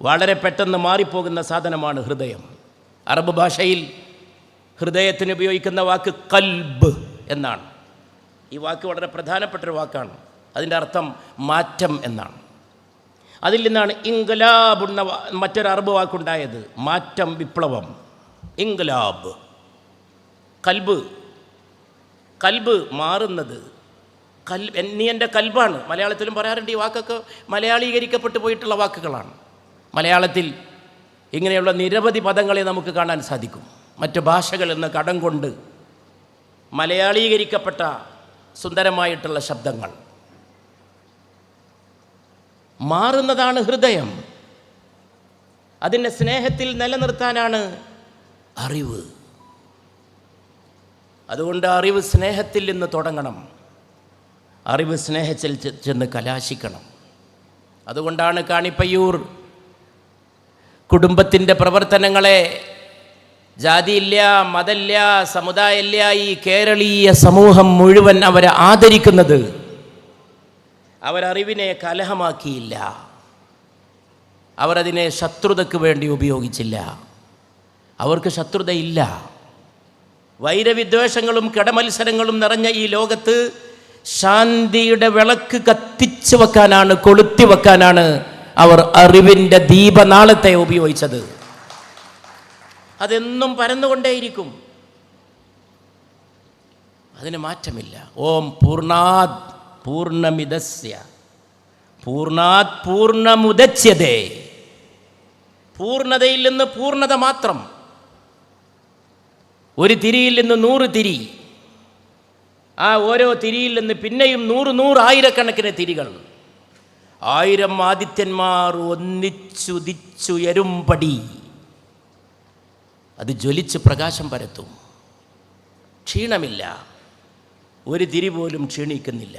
വളരെ പെട്ടെന്ന് മാറിപ്പോകുന്ന സാധനമാണ് ഹൃദയം. അറബ് ഭാഷയിൽ ഹൃദയത്തിന് ഉപയോഗിക്കുന്ന വാക്ക് കൽബ് എന്നാണ്. ഈ വാക്ക് വളരെ പ്രധാനപ്പെട്ടൊരു വാക്കാണ്. അതിൻ്റെ അർത്ഥം മാറ്റം എന്നാണ്. അതിൽ നിന്നാണ് ഇൻഖലാബ് എന്ന മറ്റൊരു അറബ് വാക്കുണ്ടായത്. മാറ്റം, വിപ്ലവം. ഇൻഖലാബ്, കൽബ്. കൽബ് മാറുന്നത്. നീ എൻ്റെ കൽബാണ്. മലയാളത്തിലും പറയാറുണ്ട്. ഈ വാക്കൊക്കെ മലയാളീകരിക്കപ്പെട്ടു പോയിട്ടുള്ള വാക്കുകളാണ്. മലയാളത്തിൽ ഇങ്ങനെയുള്ള നിരവധി പദങ്ങളെ നമുക്ക് കാണാൻ സാധിക്കും. മറ്റു ഭാഷകളിൽ നിന്ന് കടം കൊണ്ട് മലയാളീകരിക്കപ്പെട്ട സുന്ദരമായിട്ടുള്ള ശബ്ദങ്ങൾ. മാറുന്നതാണ് ഹൃദയം. അതിനെ സ്നേഹത്തിൽ നിലനിർത്താനാണ് അറിവ്. അതുകൊണ്ട് അറിവ് സ്നേഹത്തിൽ നിന്ന് തുടങ്ങണം. അറിവ് സ്നേഹത്തിൽ ചെന്ന് കലാശിക്കണം. അതുകൊണ്ടാണ് കാണിപ്പയ്യൂർ കുടുംബത്തിൻ്റെ പ്രവർത്തനങ്ങളെ ജാതിയില്ല, മതമില്ല, സമുദായമില്ല, ഈ കേരളീയ സമൂഹം മുഴുവൻ അവരെ ആദരിക്കുന്നത്. അവരറിവിനെ കലഹമാക്കിയില്ല. അവരതിനെ ശത്രുതയ്ക്ക് വേണ്ടി ഉപയോഗിച്ചില്ല. അവർക്ക് ശത്രുതയില്ല. വൈരവിദ്വേഷങ്ങളും കിടമത്സരങ്ങളും നിറഞ്ഞ ഈ ലോകത്ത് ശാന്തിയുടെ വിളക്ക് കത്തിച്ചു വെക്കാനാണ്, കൊളുത്തി വെക്കാനാണ് അവർ അറിവിൻ്റെ ദീപനാളത്തെ ഉപയോഗിച്ചത്. അതെന്നും പരന്നുകൊണ്ടേയിരിക്കും. അതിന് മാറ്റമില്ല. ഓം പൂർണ്ണാത് പൂർണ്ണമിദസ്യ പൂർണ്ണാത് പൂർണ്ണമുദച്യതേ. പൂർണ്ണതയിൽ നിന്ന് പൂർണ്ണത മാത്രം. ഒരു തിരിയിൽ നിന്ന് 100 തിരി. ആ ഓരോ തിരിയിൽ നിന്ന് പിന്നെയും 100 ആയിരക്കണക്കിന് തിരികൾ. 1000 ആദിത്യന്മാർ ഒന്നിച്ചുദിച്ചുയരുംപടി അത് ജ്വലിച്ച് പ്രകാശം പരത്തും. ക്ഷീണമില്ല. ഒരു തിരി പോലും ക്ഷീണിക്കുന്നില്ല.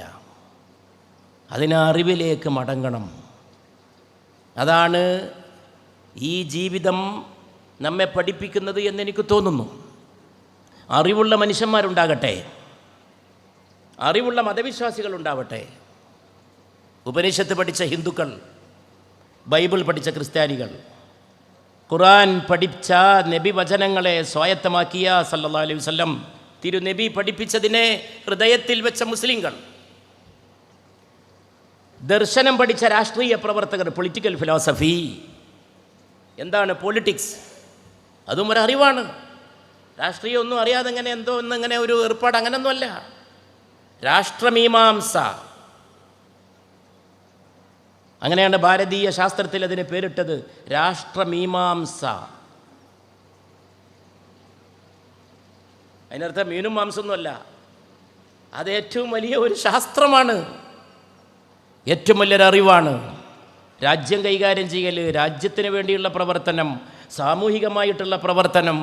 അതിന് അറിവിലേക്ക് മടങ്ങണം. അതാണ് ഈ ജീവിതം നമ്മെ പഠിപ്പിക്കുന്നത് എന്നെനിക്ക് തോന്നുന്നു. അറിവുള്ള മനുഷ്യന്മാരുണ്ടാകട്ടെ, അറിവുള്ള മതവിശ്വാസികൾ ഉണ്ടാവട്ടെ, ഉപനിഷത്ത് പഠിച്ച ഹിന്ദുക്കൾ, ബൈബിൾ പഠിച്ച ക്രിസ്ത്യാനികൾ, ഖുർആൻ പഠിച്ച നബി വചനങ്ങളെ സ്വായത്തമാക്കിയ സല്ലല്ലാഹു അലൈഹി വസല്ലം തിരുനബി പഠിപ്പിച്ചതിനെ ഹൃദയത്തിൽ വെച്ച മുസ്ലിങ്ങൾ, ദർശനം പഠിച്ച രാഷ്ട്രീയ പ്രവർത്തകർ, പൊളിറ്റിക്കൽ ഫിലോസഫി. എന്താണ് പൊളിറ്റിക്സ്? അതും ഒരറിവാണ്. രാഷ്ട്രീയം ഒന്നും അറിയാതെ എങ്ങനെ എന്തോ ഒന്നിങ്ങനെ ഒരു ഏർപ്പാട്, അങ്ങനെയൊന്നുമല്ല. രാഷ്ട്രമീമാംസ, അങ്ങനെയാണ് ഭാരതീയ ശാസ്ത്രത്തിൽ അതിന് പേരിട്ടത്, രാഷ്ട്രമീമാംസ. അതിനർത്ഥം മീനും മാംസമൊന്നുമല്ല. അത് ഏറ്റവും വലിയ ഒരു ശാസ്ത്രമാണ്, ഏറ്റവും വലിയൊരു അറിവാണ്. രാജ്യം കൈകാര്യം ചെയ്യൽ, രാജ്യത്തിന് വേണ്ടിയുള്ള പ്രവർത്തനം, സാമൂഹികമായിട്ടുള്ള പ്രവർത്തനം,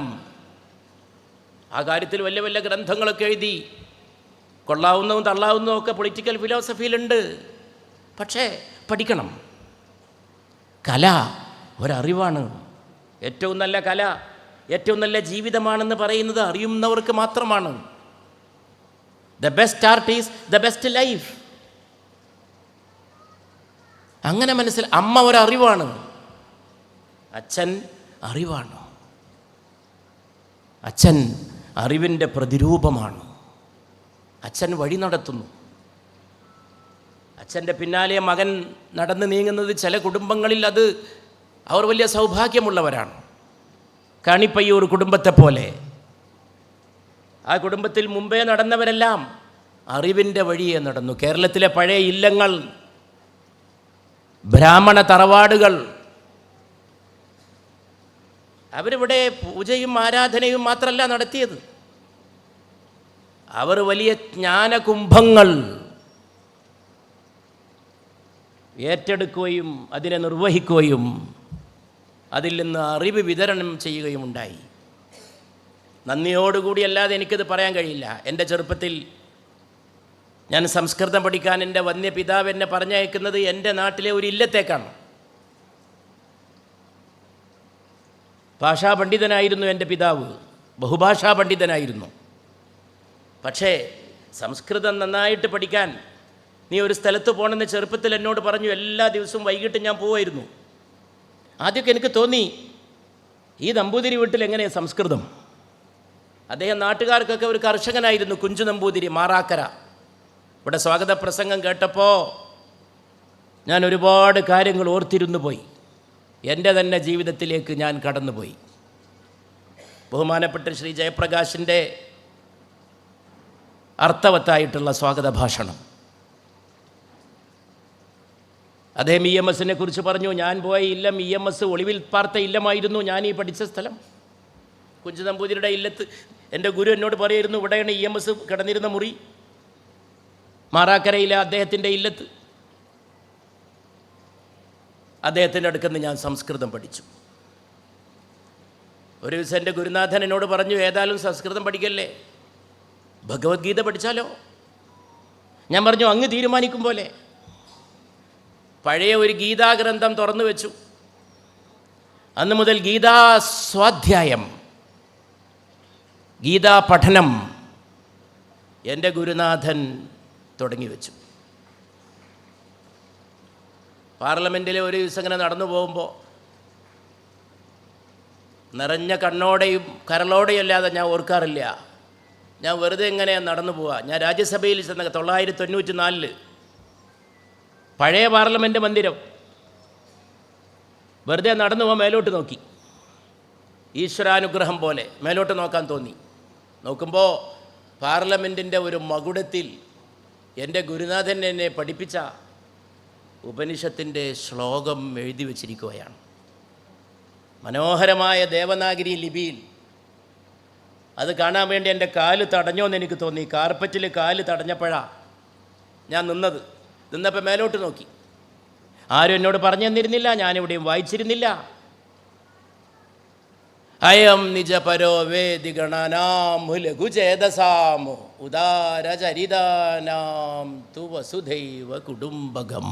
ആ കാര്യത്തിൽ വലിയ വലിയ ഗ്രന്ഥങ്ങളൊക്കെ എഴുതി. കൊള്ളാവുന്നതും തള്ളാവുന്നതും ഒക്കെ പൊളിറ്റിക്കൽ ഫിലോസഫിയിലുണ്ട്. പക്ഷേ പഠിക്കണം. കല ഒരറിവാണ്. ഏറ്റവും നല്ല കല, ഏറ്റവും നല്ല ജീവിതമാണെന്ന് പറയുന്നത് അറിയുന്നവർക്ക് മാത്രമാണ്. The best art is the best life. അങ്ങനെ അമ്മ ഒരറിവാണ്, അച്ഛൻ അറിവാണ്. അച്ഛൻ അറിവിൻ്റെ പ്രതിരൂപമാണ്. അച്ഛൻ വഴി നടത്തുന്നു. അച്ഛൻ്റെ പിന്നാലെ മകൻ നടന്ന് നീങ്ങുന്നത് ചില കുടുംബങ്ങളിൽ അത് അവർ വലിയ സൗഭാഗ്യമുള്ളവരാണ്. കാണിപ്പയ്യൂർ കുടുംബത്തെ പോലെ ആ കുടുംബത്തിൽ മുമ്പേ നടന്നവരെല്ലാം അറിവിൻ്റെ വഴിയെ നടന്നു. കേരളത്തിലെ പഴയ ഇല്ലങ്ങൾ, ബ്രാഹ്മണ തറവാടുകൾ, അവരിവിടെ പൂജയും ആരാധനയും മാത്രമല്ല നടത്തിയത്, അവർ വലിയ ജ്ഞാനകുംഭങ്ങൾ ഏറ്റെടുക്കുകയും അതിനെ നിർവഹിക്കുകയും അതിൽ നിന്ന് അറിവ് വിതരണം ചെയ്യുകയും ഉണ്ടായി. നന്ദിയോടുകൂടി അല്ലാതെ എനിക്കത് പറയാൻ കഴിയില്ല. എൻ്റെ ചെറുപ്പത്തിൽ ഞാൻ സംസ്കൃതം പഠിക്കാൻ എൻ്റെ വന്യപിതാവ് എന്നെ പറഞ്ഞയക്കുന്നത് എൻ്റെ നാട്ടിലെ ഒരു ഇല്ലത്തേക്കാണ്. ഭാഷാ പണ്ഡിതനായിരുന്നു എൻ്റെ പിതാവ്, ബഹുഭാഷാ പണ്ഡിതനായിരുന്നു. പക്ഷേ സംസ്കൃതം നന്നായിട്ട് പഠിക്കാൻ നീ ഒരു സ്ഥലത്ത് പോകണമെന്ന് ചെറുപ്പത്തിൽ എന്നോട് പറഞ്ഞു. എല്ലാ ദിവസവും വൈകിട്ട് ഞാൻ പോവുമായിരുന്നു. ആദ്യമൊക്കെ എനിക്ക് തോന്നി, ഈ നമ്പൂതിരി വീട്ടിൽ എങ്ങനെയാണ് സംസ്കൃതം? അദ്ദേഹം നാട്ടുകാർക്കൊക്കെ ഒരു കർഷകനായിരുന്നു, കുഞ്ചു നമ്പൂതിരി, മാറാക്കര. ഇവിടെ സ്വാഗത പ്രസംഗം കേട്ടപ്പോൾ ഞാൻ ഒരുപാട് കാര്യങ്ങൾ ഓർത്തിരുന്നു പോയി. എൻ്റെ തന്നെ ജീവിതത്തിലേക്ക് ഞാൻ കടന്നുപോയി. ബഹുമാനപ്പെട്ട ശ്രീ ജയപ്രകാശിൻ്റെ അർത്ഥവത്തായിട്ടുള്ള സ്വാഗത ഭാഷണം. അദ്ദേഹം EMS കുറിച്ച് പറഞ്ഞു, ഞാൻ പോയ ഇല്ലം EMS ഒളിവിൽ പാർത്ത ഇല്ലമായിരുന്നു ഞാൻ ഈ പഠിച്ച സ്ഥലം. കുഞ്ചു നമ്പൂതിരിയുടെ ഇല്ലത്ത് എൻ്റെ ഗുരു എന്നോട് പറയായിരുന്നു, ഇവിടെയാണ് EMS കിടന്നിരുന്ന മുറി, മാറാക്കരയിലെ അദ്ദേഹത്തിൻ്റെ ഇല്ലത്ത്. അദ്ദേഹത്തിൻ്റെ അടുക്കുന്ന് ഞാൻ സംസ്കൃതം പഠിച്ചു. ഒരു ദിവസം എൻ്റെ ഗുരുനാഥൻ എന്നോട് പറഞ്ഞു, ഏതായാലും സംസ്കൃതം പഠിക്കല്ലേ, ഭഗവത്ഗീത പഠിച്ചാലോ? ഞാൻ പറഞ്ഞു, അങ്ങ് തീരുമാനിക്കും പോലെ. പഴയ ഒരു ഗീതാഗ്രന്ഥം തുറന്നു വെച്ചു. അന്ന് മുതൽ ഗീതാ സ്വാധ്യായം, ഗീതാ പഠനം എൻ്റെ ഗുരുനാഥൻ തുടങ്ങി വെച്ചു. പാർലമെൻറ്റിലെ ഒരു ദിവസം ഇങ്ങനെ നടന്നു പോകുമ്പോൾ നിറഞ്ഞ കണ്ണോടെയും കരളോടെയും അല്ലാതെ ഞാൻ ഓർക്കാറില്ല. ഞാൻ വെറുതെ എങ്ങനെ നടന്നു പോവുക. ഞാൻ രാജ്യസഭയിൽ ചെന്ന 1994 പഴയ പാർലമെൻറ്റ് മന്ദിരം വെറുതെ നടന്നു പോകാൻ മേലോട്ട് നോക്കി. ഈശ്വരാനുഗ്രഹം പോലെ മേലോട്ട് നോക്കാൻ തോന്നി. നോക്കുമ്പോൾ പാർലമെൻറ്റിൻ്റെ ഒരു മകുടത്തിൽ എൻ്റെ ഗുരുനാഥൻ എന്നെ പഠിപ്പിച്ച ഉപനിഷത്തിൻ്റെ ശ്ലോകം എഴുതി വച്ചിരിക്കുകയാണ്. മനോഹരമായ ദേവനാഗരി ലിപിയിൽ. അത് കാണാൻ വേണ്ടി എൻ്റെ കാല് തടഞ്ഞോന്ന് എനിക്ക് തോന്നി. കാർപ്പറ്റിൽ കാല് തടഞ്ഞപ്പോഴാണ് ഞാൻ നിന്നപ്പോൾ മേലോട്ട് നോക്കി. ആരും എന്നോട് പറഞ്ഞു തന്നിരുന്നില്ല, ഞാനിവിടെയും വായിച്ചിരുന്നില്ല. അയം നിജപരോ വേദിഗണനാം ലഘുചേതസാം ഉദാരചരിതാനാം തു വസുധൈവ കുടുംബകം.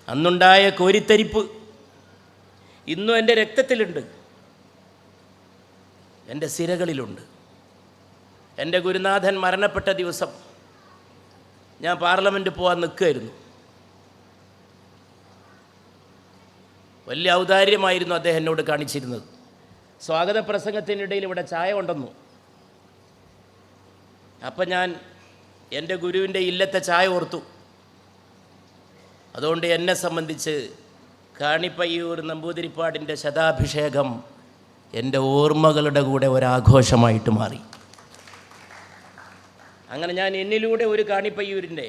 അന്നുണ്ടായ കോരിത്തരിപ്പ് ഇന്നും എൻ്റെ രക്തത്തിലുണ്ട്, എൻ്റെ സിരകളിലുണ്ട്. എൻ്റെ ഗുരുനാഥൻ മരണപ്പെട്ട ദിവസം ഞാൻ പാർലമെൻറ്റിൽ പോകാൻ നിൽക്കുകയായിരുന്നു. വലിയ ഔദാര്യമായിരുന്നു അദ്ദേഹം എന്നോട് കാണിച്ചിരുന്നത്. സ്വാഗത പ്രസംഗത്തിനിടയിൽ ഇവിടെ ചായ കൊണ്ടുവന്നു. അപ്പം ഞാൻ എൻ്റെ ഗുരുവിൻ്റെ ഇല്ലത്തെ ചായ ഓർത്തു. അതുകൊണ്ട് എന്നെ സംബന്ധിച്ച് കാണിപ്പയ്യൂർ നമ്പൂതിരിപ്പാടിൻ്റെ ശതാഭിഷേകം എൻ്റെ ഓർമ്മകളുടെ കൂടെ ഒരാഘോഷമായിട്ട് മാറി. അങ്ങനെ ഞാൻ എന്നിലൂടെ ഒരു കാണിപ്പയ്യൂരിൻ്റെ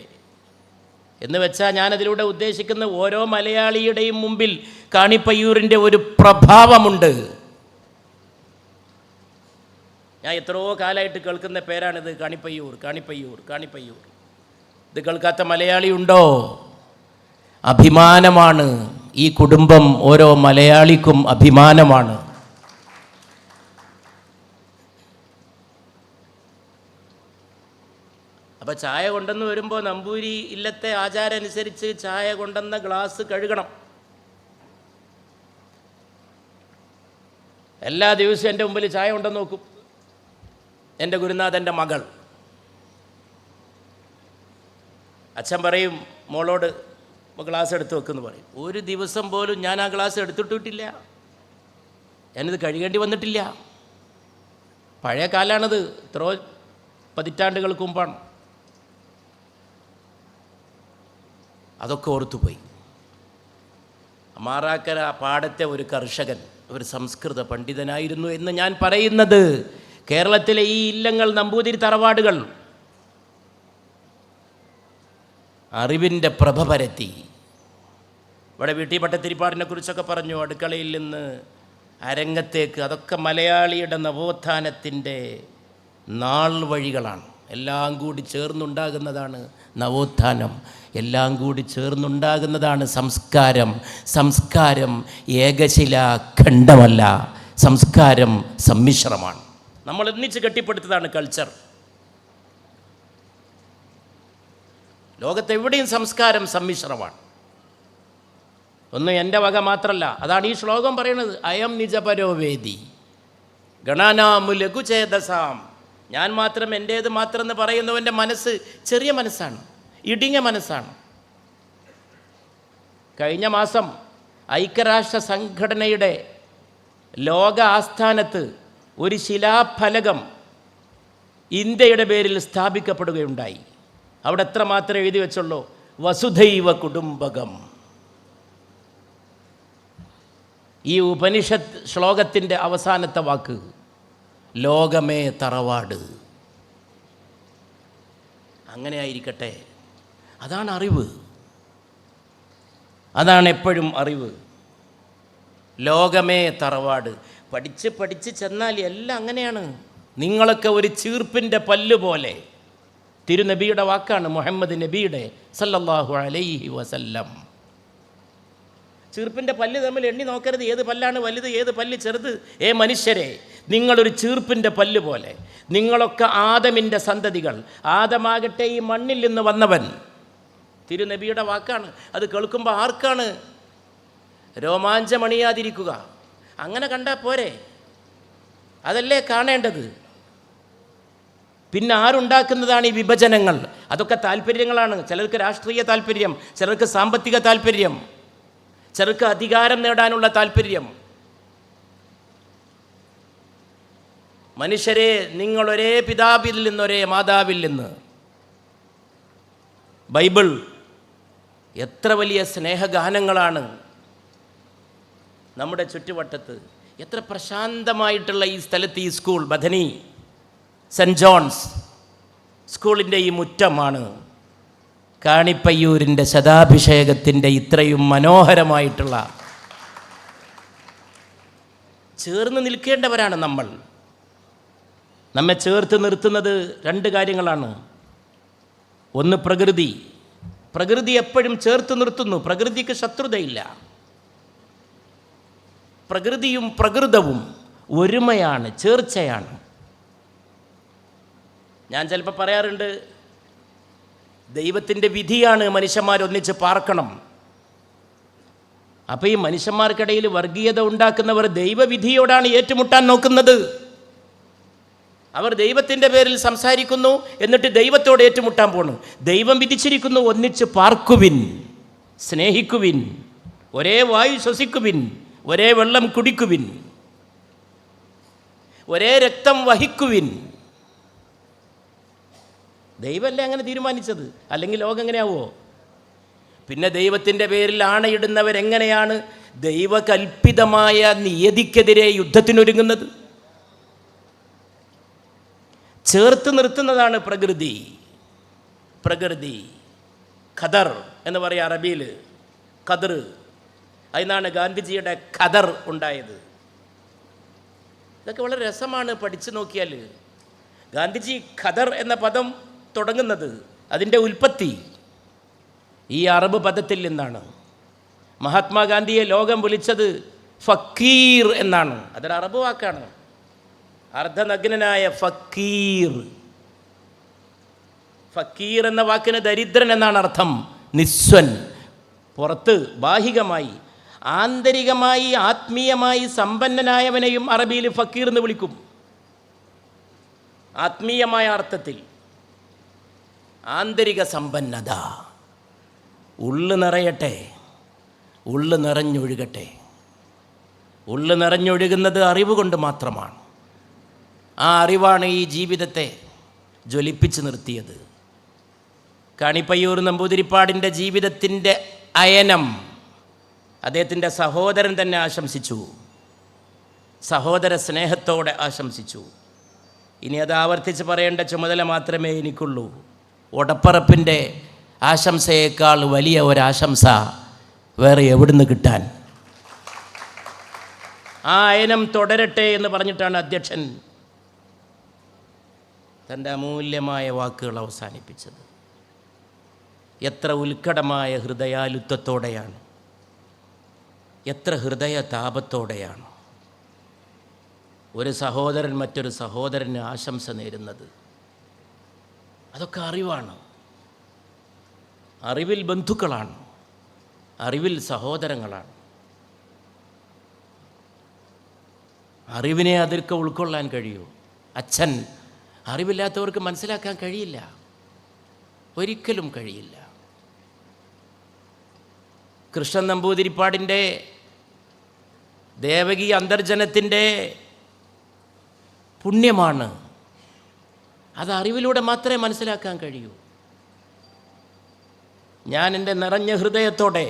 എന്ന് വെച്ചാൽ ഞാനതിലൂടെ ഉദ്ദേശിക്കുന്ന ഓരോ മലയാളിയുടെയും മുമ്പിൽ കാണിപ്പയ്യൂരിൻ്റെ ഒരു പ്രഭാവമുണ്ട്. ഞാൻ എത്രയോ കാലമായിട്ട് കേൾക്കുന്ന പേരാണിത്, കാണിപ്പയ്യൂർ, കാണിപ്പയ്യൂർ, കാണിപ്പയ്യൂർ. ഇത് കേൾക്കാത്ത മലയാളി ഉണ്ടോ? അഭിമാനമാണ് ഈ കുടുംബം, ഓരോ മലയാളിക്കും അഭിമാനമാണ്. അപ്പോൾ ചായ കൊണ്ടെന്ന് വരുമ്പോൾ നമ്പൂരി ഇല്ലത്തെ ആചാരം അനുസരിച്ച് ചായ കൊണ്ടെന്ന ഗ്ലാസ് കഴുകണം. എല്ലാ ദിവസവും എൻ്റെ മുമ്പിൽ ചായ കൊണ്ടെന്ന് നോക്കും എൻ്റെ ഗുരുനാഥൻ്റെ മകൾ. അച്ഛൻ പറയും മോളോട് ഗ്ലാസ് എടുത്ത് വെക്കുമെന്ന് പറയും. ഒരു ദിവസം പോലും ഞാൻ ആ ഗ്ലാസ് എടുത്തിട്ടില്ല. ഞാനിത് കഴുകേണ്ടി വന്നിട്ടില്ല. പഴയ കാലമാണത്, എത്രയോ പതിറ്റാണ്ടുകൾക്ക് മുമ്പാണ്. അതൊക്കെ ഓർത്തുപോയി. മാറാക്കര പാടത്തെ ഒരു കർഷകൻ, ഒരു സംസ്കൃത പണ്ഡിതനായിരുന്നു എന്ന് ഞാൻ പറയുന്നത് കേരളത്തിലെ ഈ ഇല്ലങ്ങൾ, നമ്പൂതിരി തറവാടുകൾ അറിവിൻ്റെ പ്രഭ പരത്തി. ഇവിടെ വീട്ടി ഭട്ടതിരിപ്പാടിനെ കുറിച്ചൊക്കെ പറഞ്ഞു, അടുക്കളയിൽ നിന്ന് അരങ്ങത്തേക്ക്. അതൊക്കെ മലയാളിയുടെ നവോത്ഥാനത്തിൻ്റെ നാൾ വഴികളാണ്. എല്ലാം കൂടി ചേർന്നുണ്ടാകുന്നതാണ് നവോത്ഥാനം. എല്ലാം കൂടി ചേർന്നുണ്ടാകുന്നതാണ് സംസ്കാരം. സംസ്കാരം ഏകശിലാഖണ്ഡമല്ല, സംസ്കാരം സമ്മിശ്രമാണ്. നമ്മൾ ഒന്നിച്ച് കെട്ടിപ്പടുത്തതാണ് കൾച്ചർ. ലോകത്തെവിടെയും സംസ്കാരം സമ്മിശ്രമാണ്. ഒന്നും എൻ്റെ വക മാത്രമല്ല. അതാണ് ഈ ശ്ലോകം പറയുന്നത്. അയം നിജപരോവേദി ഗണാനാമു ലഘുചേതസാം. ഞാൻ മാത്രം, എൻ്റേത് മാത്രം എന്ന് പറയുന്നവൻ്റെ മനസ്സ് ചെറിയ മനസ്സാണ്, ഇടുങ്ങിയ മനസ്സാണ്. കഴിഞ്ഞ മാസം ഐക്യരാഷ്ട്ര സംഘടനയുടെ ലോക ആസ്ഥാനത്ത് ഒരു ശിലാഫലകം ഇന്ത്യയുടെ പേരിൽ സ്ഥാപിക്കപ്പെടുകയുണ്ടായി. അവിടെ എത്ര മാത്രമേ എഴുതി വെച്ചുള്ളൂ? വസുധൈവ കുടുംബകം. ഈ ഉപനിഷത്ത് ശ്ലോകത്തിൻ്റെ അവസാനത്തെ വാക്ക് ലോകമേ തറവാട്. അങ്ങനെ ആയിരിക്കട്ടെ. അതാണ് അറിവ്. അതാണ് എപ്പോഴും അറിവ്. ലോകമേ തറവാട്. പഠിച്ച് പഠിച്ച് ചെന്നാൽ എല്ലാം അങ്ങനെയാണ്. നിങ്ങളൊക്കെ ഒരു ചീർപ്പിൻ്റെ പല്ല് പോലെ. തിരുനബിയുടെ വാക്കാണ്, മുഹമ്മദ് നബിയുടെ സല്ലല്ലാഹു അലൈഹി വസല്ലം. ചീർപ്പിൻ്റെ പല്ല് തമ്മിൽ എണ്ണി നോക്കരുത്, ഏത് പല്ലാണ് വലുത് ഏത് പല്ല് ചെറുത്. മനുഷ്യരെ, നിങ്ങളൊരു ചീർപ്പിൻ്റെ പല്ല് പോലെ. നിങ്ങളൊക്കെ ആദമിൻ്റെ സന്തതികൾ. ആദമാകട്ടെ ഈ മണ്ണിൽ നിന്ന് വന്നവൻ. തിരുനബിയുടെ വാക്കാണ്. അത് കേൾക്കുമ്പോൾ ആർക്കാണ് രോമാഞ്ചമണിയാതിരിക്കുക? അങ്ങനെ കണ്ടാൽ പോരെ? അതല്ലേ കാണേണ്ടത്. പിന്നെ ആരുണ്ടാക്കുന്നതാണ് ഈ വിഭജനങ്ങൾ? അതൊക്കെ താല്പര്യങ്ങളാണ്. ചിലർക്ക് രാഷ്ട്രീയ താല്പര്യം, ചിലർക്ക് സാമ്പത്തിക താല്പര്യം, ചിലർക്ക് അധികാരം നേടാനുള്ള താല്പര്യം. മനുഷ്യരെ, നിങ്ങളൊരേ പിതാവിൽ നിന്ന്, ഒരേ മാതാവിൽ നിന്ന്. ബൈബിൾ എത്ര വലിയ സ്നേഹഗാനങ്ങളാണ് നമ്മുടെ ചുറ്റുവട്ടത്ത്. എത്ര പ്രശാന്തമായിട്ടുള്ള ഈ സ്ഥലത്ത്, ഈ സ്കൂൾ ബഥനി സെൻറ്റ് ജോൺസ് സ്കൂളിൻ്റെ ഈ മുറ്റമാണ് കാണിപ്പയ്യൂരിൻ്റെ ശതാഭിഷേകത്തിൻ്റെ ഇത്രയും മനോഹരമായിട്ടുള്ള. ചേർന്ന് നിൽക്കേണ്ടവരാണ് നമ്മൾ. നമ്മെ ചേർത്ത് നിർത്തുന്നത് രണ്ട് കാര്യങ്ങളാണ്. ഒന്ന് പ്രകൃതി. പ്രകൃതി എപ്പോഴും ചേർത്ത് നിർത്തുന്നു. പ്രകൃതിക്ക് ശത്രുതയില്ല. പ്രകൃതിയും പ്രകൃതവും ഒരുമയാണ്, ചേർച്ചയാണ്. ഞാൻ ചിലപ്പോൾ പറയാറുണ്ട്, ദൈവത്തിൻ്റെ വിധിയാണ് മനുഷ്യന്മാരൊന്നിച്ച് പാർക്കണം. അപ്പോൾ ഈ മനുഷ്യന്മാർക്കിടയിൽ വർഗീയത ഉണ്ടാക്കുന്നവർ ദൈവവിധിയോടാണ് ഏറ്റുമുട്ടാൻ നോക്കുന്നത്. അവർ ദൈവത്തിൻ്റെ പേരിൽ സംസാരിക്കുന്നു, എന്നിട്ട് ദൈവത്തോട് ഏറ്റുമുട്ടാൻ പോണു. ദൈവം വിധിച്ചിരിക്കുന്നു, ഒന്നിച്ച് പാർക്കുവിൻ, സ്നേഹിക്കുവിൻ, ഒരേ വായു ശ്വസിക്കുവിൻ, ഒരേ വെള്ളം കുടിക്കുവിൻ, ഒരേ രക്തം വഹിക്കുവിൻ. ദൈവമല്ലേ അങ്ങനെ തീരുമാനിച്ചത്? അല്ലെങ്കിൽ ലോകം എങ്ങനെയാവോ? പിന്നെ ദൈവത്തിൻ്റെ പേരിൽ ആണയിടുന്നവരെങ്ങനെയാണ് ദൈവകൽപ്പിതമായ നിയതിക്കെതിരെ യുദ്ധത്തിനൊരുങ്ങുന്നത്? ചേർത്ത് നിർത്തുന്നതാണ് പ്രകൃതി. പ്രകൃതി ഖദർ എന്ന് പറയാം അറബിയിൽ. ഖദർ, അതിനാണ് ഗാന്ധിജിയുടെ ഖദർ ഉണ്ടായത്. ഇതൊക്കെ വളരെ രസമാണ് പഠിച്ചു നോക്കിയാൽ. ഗാന്ധിജി ഖദർ എന്ന പദം തുടങ്ങുന്നത്, അതിൻ്റെ ഉൽപ്പത്തി ഈ അറബ് പദത്തിൽ നിന്നാണ്. മഹാത്മാഗാന്ധിയെ ലോകം വിളിച്ചത് ഫക്കീർ എന്നാണ്. അതൊരു അറബ് വാക്കാണ്. അർദ്ധനഗ്നനായ ഫക്കീർ. ഫക്കീർ എന്ന വാക്കിന് ദരിദ്രൻ എന്നാണ് അർത്ഥം. നിസ്വൻ. പുറത്ത് ബാഹികമായി, ആന്തരികമായി, ആത്മീയമായി സമ്പന്നനായവനെയും അറബിയിൽ ഫക്കീർ എന്ന് വിളിക്കും. ആത്മീയമായ അർത്ഥത്തിൽ ആന്തരിക സമ്പന്നത. ഉള്ളു നിറയട്ടെ, ഉള്ളു നിറഞ്ഞൊഴുകട്ടെ. ഉള്ളു നിറഞ്ഞൊഴുകുന്നത് അറിവ് കൊണ്ട് മാത്രമാണ്. ആ അറിവാണ് ഈ ജീവിതത്തെ ജ്വലിപ്പിച്ച് നിർത്തിയത്. കാണിപ്പയ്യൂർ നമ്പൂതിരിപ്പാടിൻ്റെ ജീവിതത്തിൻ്റെ അയനം അദ്ദേഹത്തിൻ്റെ സഹോദരൻ തന്നെ ആശംസിച്ചു. സഹോദര സ്നേഹത്തോടെ ആശംസിച്ചു. ഇനി അത് ആവർത്തിച്ച് പറയേണ്ട ചുമതല മാത്രമേ എനിക്കുള്ളൂ. ഒടപ്പറപ്പിൻ്റെ ആശംസയേക്കാൾ വലിയ ഒരാശംസ വേറെ എവിടുന്ന് കിട്ടാൻ? ആ അയനം തുടരട്ടെ എന്ന് പറഞ്ഞിട്ടാണ് അധ്യക്ഷൻ തൻ്റെ അമൂല്യമായ വാക്കുകൾ അവസാനിപ്പിച്ചത്. എത്ര ഉത്കടമായ ഹൃദയാലുത്വത്തോടെയാണ്, എത്ര ഹൃദയ താപത്തോടെയാണ് ഒരു സഹോദരൻ മറ്റൊരു സഹോദരന് ആശംസ നേരുന്നത്. അതൊക്കെ അറിവാണ്. അറിവിൽ ബന്ധുക്കളാണ്, അറിവിൽ സഹോദരങ്ങളാണ്. അറിവിനെ അതിർക്ക് ഉൾക്കൊള്ളാൻ കഴിയൂ. അച്ഛൻ അറിവില്ലാത്തവർക്ക് മനസ്സിലാക്കാൻ കഴിയില്ല, ഒരിക്കലും കഴിയില്ല. കൃഷ്ണൻ നമ്പൂതിരിപ്പാടിൻ്റെ ദേവകി അന്തർജനത്തിൻ്റെ പുണ്യമാണ്. അത് അറിവിലൂടെ മാത്രമേ മനസ്സിലാക്കാൻ കഴിയൂ. ഞാൻ എൻ്റെ നിറഞ്ഞ ഹൃദയത്തോടെ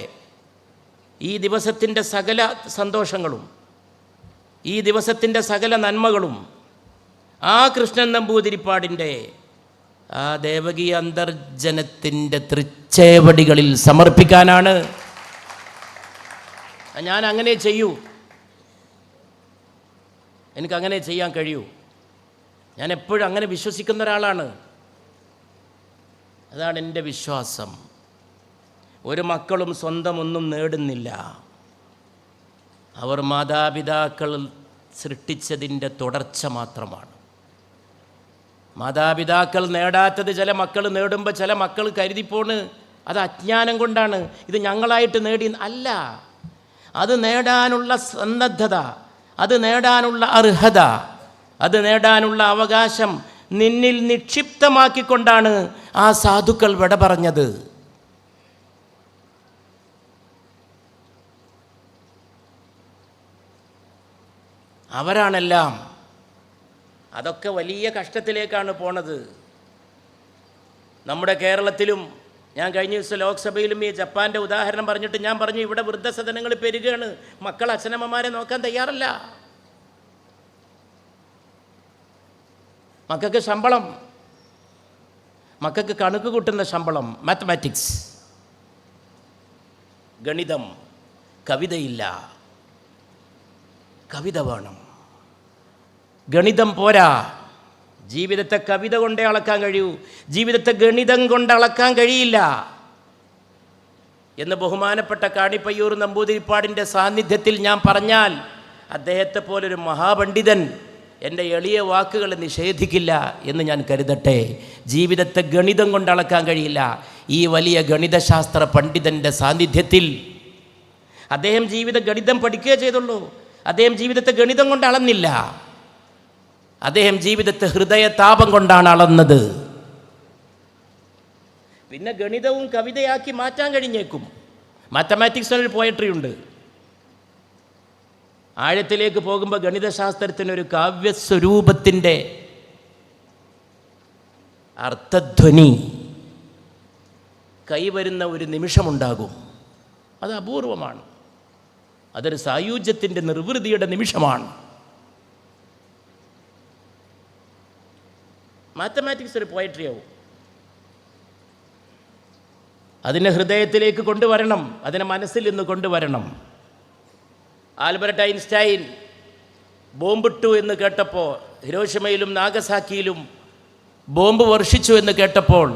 ഈ ദിവസത്തിൻ്റെ സകല സന്തോഷങ്ങളും, ഈ ദിവസത്തിൻ്റെ സകല നന്മകളും ആ കൃഷ്ണൻ നമ്പൂതിരിപ്പാടിൻ്റെ ആ ദേവകി അന്തർജനത്തിൻ്റെ തൃച്ചേവടികളിൽ സമർപ്പിക്കാനാണ് ഞാൻ അങ്ങനെ ചെയ്യൂ. എനിക്കങ്ങനെ ചെയ്യാൻ കഴിയൂ. ഞാൻ എപ്പോഴും അങ്ങനെ വിശ്വസിക്കുന്ന ഒരാളാണ്. അതാണ് എൻ്റെ വിശ്വാസം. ഒരു മക്കളും സ്വന്തം ഒന്നും നേടുന്നില്ല. അവർ മാതാപിതാക്കൾ സൃഷ്ടിച്ചതിൻ്റെ തുടർച്ച മാത്രമാണ്. മാതാപിതാക്കൾ നേടാത്തത് ചില മക്കൾ നേടുമ്പോൾ ചില മക്കൾ കരുതിപ്പോണ് അത് അജ്ഞാനം കൊണ്ടാണ്, ഇത് ഞങ്ങളായിട്ട് നേടി. അല്ല, അത് നേടാനുള്ള സന്നദ്ധത, അത് നേടാനുള്ള അർഹത, അത് നേടാനുള്ള അവകാശം നിന്നിൽ നിക്ഷിപ്തമാക്കിക്കൊണ്ടാണ് ആ സാധുക്കൾ വിട പറഞ്ഞത്. അവരാണെല്ലാം. അതൊക്കെ വലിയ കഷ്ടത്തിലേക്കാണ് പോണത്. നമ്മുടെ കേരളത്തിലും ഞാൻ കഴിഞ്ഞ ദിവസം ലോക്സഭയിലും ഈ ജപ്പാൻ്റെ ഉദാഹരണം പറഞ്ഞിട്ട് ഞാൻ പറഞ്ഞു, ഇവിടെ വൃദ്ധസദനങ്ങൾ പെരുകയാണ്. മക്കൾ അച്ഛനമ്മമാരെ നോക്കാൻ തയ്യാറല്ല. മക്കൾക്ക് ശമ്പളം, മക്കൾക്ക് കണക്ക് കൂട്ടുന്ന ശമ്പളം, മാത്തമാറ്റിക്സ്, ഗണിതം, കവിതയില്ല. കവിത വേണം. ഗണിതം പോരാ. ജീവിതത്തെ കവിത കൊണ്ടേ അളക്കാൻ കഴിയൂ, ജീവിതത്തെ ഗണിതം കൊണ്ട് അളക്കാൻ കഴിയില്ല എന്ന് ബഹുമാനപ്പെട്ട കാണിപ്പയ്യൂർ നമ്പൂതിരിപ്പാടിൻ്റെ സാന്നിധ്യത്തിൽ ഞാൻ പറഞ്ഞാൽ അദ്ദേഹത്തെ പോലൊരു മഹാപണ്ഡിതൻ എൻ്റെ എളിയ വാക്കുകൾ നിഷേധിക്കില്ല എന്ന് ഞാൻ കരുതട്ടെ. ജീവിതത്തെ ഗണിതം കൊണ്ട് അളക്കാൻ കഴിയില്ല. ഈ വലിയ ഗണിതശാസ്ത്ര പണ്ഡിതൻ്റെ സാന്നിധ്യത്തിൽ അദ്ദേഹം ഗണിതം പഠിക്കുകയേ ചെയ്തുള്ളൂ. അദ്ദേഹം ജീവിതത്തെ ഗണിതം കൊണ്ട് അളന്നില്ല. അദ്ദേഹം ജീവിതത്തെ ഹൃദയതാപം കൊണ്ടാണ് അളന്നത്. പിന്നെ ഗണിതവും കവിതയാക്കി മാറ്റാൻ കഴിഞ്ഞേക്കും. മാത്തമാറ്റിക്സിനൊരു പോയട്രി ഉണ്ട്. ആഴത്തിലേക്ക് പോകുമ്പോൾ ഗണിതശാസ്ത്രത്തിനൊരു കാവ്യസ്വരൂപത്തിൻ്റെ അർത്ഥധ്വനി കൈവരുന്ന ഒരു നിമിഷമുണ്ടാകും. അത് അപൂർവമാണ്. അതൊരു സായുജ്യത്തിൻ്റെ നിർവൃതിയുടെ നിമിഷമാണ്. മാത്തമാറ്റിക്സ് ഒരു പോയട്രി ആവും. അതിനെ ഹൃദയത്തിലേക്ക് കൊണ്ടുവരണം, അതിനെ മനസ്സിൽ നിന്ന് കൊണ്ടുവരണം. ആൽബർട്ട് ഐൻസ്റ്റൈൻ ബോംബിട്ടു എന്ന് കേട്ടപ്പോൾ, ഹിരോഷിമയിലും നാഗസാക്കിയിലും ബോംബ് വർഷിച്ചു എന്ന് കേട്ടപ്പോൾ,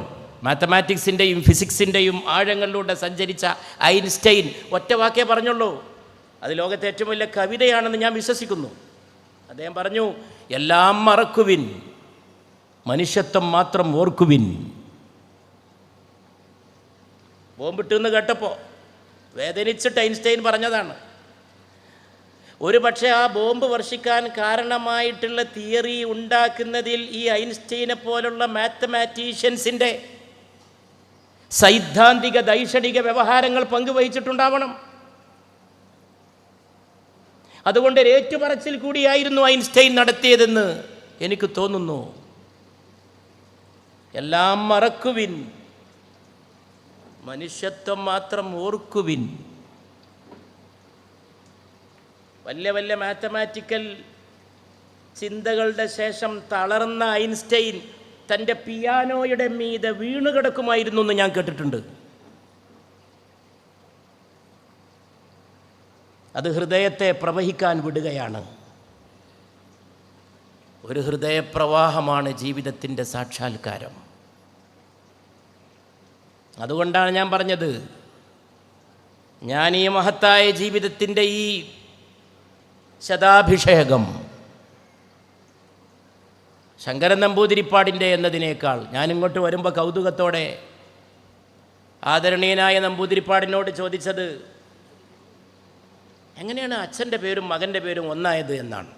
മാത്തമാറ്റിക്സിൻ്റെയും ഫിസിക്സിൻ്റെയും ആഴങ്ങളിലൂടെ സഞ്ചരിച്ച ഐൻസ്റ്റൈൻ ഒറ്റ വാക്കേ പറഞ്ഞുള്ളൂ, അത് ലോകത്തെ ഏറ്റവും വലിയ കവിതയാണെന്ന് ഞാൻ വിശ്വസിക്കുന്നു. അദ്ദേഹം പറഞ്ഞു, എല്ലാം മറക്കുവിൻ, മനുഷ്യത്വം മാത്രം ഓർക്കുവിൻ. ബോംബിട്ടു എന്ന് കേട്ടപ്പോൾ വേദനിച്ചിട്ട് ഐൻസ്റ്റൈൻ പറഞ്ഞതാണ്. ഒരു പക്ഷേ ആ ബോംബ് വർഷിക്കാൻ കാരണമായിട്ടുള്ള തിയറി ഉണ്ടാക്കുന്നതിൽ ഈ ഐൻസ്റ്റൈനെ പോലുള്ള മാത്തമാറ്റീഷ്യൻസിൻ്റെ സൈദ്ധാന്തിക ദൈക്ഷണിക വ്യവഹാരങ്ങൾ പങ്കുവഹിച്ചിട്ടുണ്ടാവണം. അതുകൊണ്ട് ഒരു ഏറ്റുപറച്ചിൽ കൂടിയായിരുന്നു ഐൻസ്റ്റൈൻ നടത്തിയതെന്ന് എനിക്ക് തോന്നുന്നു. എല്ലാം മറക്കുവിൻ, മനുഷ്യത്വം മാത്രം ഓർക്കുവിൻ. വലിയ വലിയ മാത്തമാറ്റിക്കൽ ചിന്തകളുടെ ശേഷം തളർന്ന ഐൻസ്റ്റൈൻ തൻ്റെ പിയാനോയുടെ മീതെ വീണുകിടക്കുമായിരുന്നു എന്ന് ഞാൻ കേട്ടിട്ടുണ്ട്. അത് ഹൃദയത്തെ പ്രവഹിക്കാൻ വിടുകയാണ്. ഒരു ഹൃദയപ്രവാഹമാണ് ജീവിതത്തിൻ്റെ സാക്ഷാത്കാരം. അതുകൊണ്ടാണ് ഞാൻ പറഞ്ഞത്, ഞാൻ ഈ മഹത്തായ ജീവിതത്തിൻ്റെ ഈ ശതാഭിഷേകം ശങ്കരൻ നമ്പൂതിരിപ്പാടിൻ്റെ എന്നതിനേക്കാൾ ഞാനിങ്ങോട്ട് വരുമ്പോൾ കൗതുകത്തോടെ ആദരണീയനായ നമ്പൂതിരിപ്പാടിനോട് ചോദിച്ചത്, എങ്ങനെയാണ് അച്ഛൻ്റെ പേരും മകൻ്റെ പേരും ഒന്നായത് എന്നാണ്.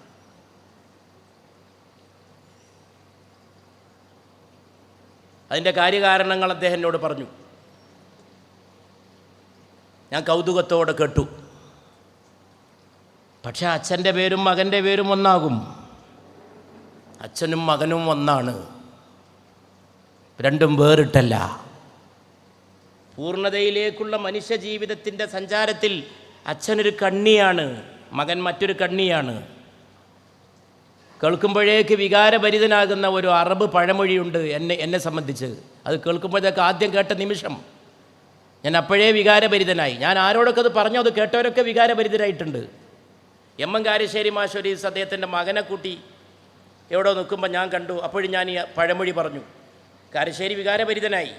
അതിൻ്റെ കാര്യകാരണങ്ങൾ അദ്ദേഹം എന്നോട് പറഞ്ഞു. ഞാൻ കൗതുകത്തോടെ കേട്ടു. പക്ഷേ അച്ഛൻ്റെ പേരും മകൻ്റെ പേരും ഒന്നാകും. അച്ഛനും മകനും ഒന്നാണ്, രണ്ടും വേറിട്ടല്ല. പൂർണ്ണതയിലേക്കുള്ള മനുഷ്യ ജീവിതത്തിൻ്റെ സഞ്ചാരത്തിൽ അച്ഛനൊരു കണ്ണിയാണ്, മകൻ മറ്റൊരു കണ്ണിയാണ്. കേൾക്കുമ്പോഴേക്ക് വികാരഭരിതനാകുന്ന ഒരു അറബ് പഴമൊഴിയുണ്ട് എന്നെ സംബന്ധിച്ച്. അത് കേൾക്കുമ്പോഴത്തേക്ക് ആദ്യം കേട്ട നിമിഷം ഞാൻ അപ്പോഴേ വികാരഭരിതനായി. ഞാൻ ആരോടൊക്കെ അത് പറഞ്ഞു, അത് കേട്ടവരൊക്കെ വികാരഭരിതരായിട്ടുണ്ട്. എം എം കാരശ്ശേരി മാഷൊരീസ് അദ്ദേഹത്തിൻ്റെ മകനെ കൂട്ടി എവിടെ നിൽക്കുമ്പോൾ ഞാൻ കണ്ടു. അപ്പോഴും ഞാൻ ഈ പഴമൊഴി പറഞ്ഞു. കാരശ്ശേരി വികാരഭരിതനായി.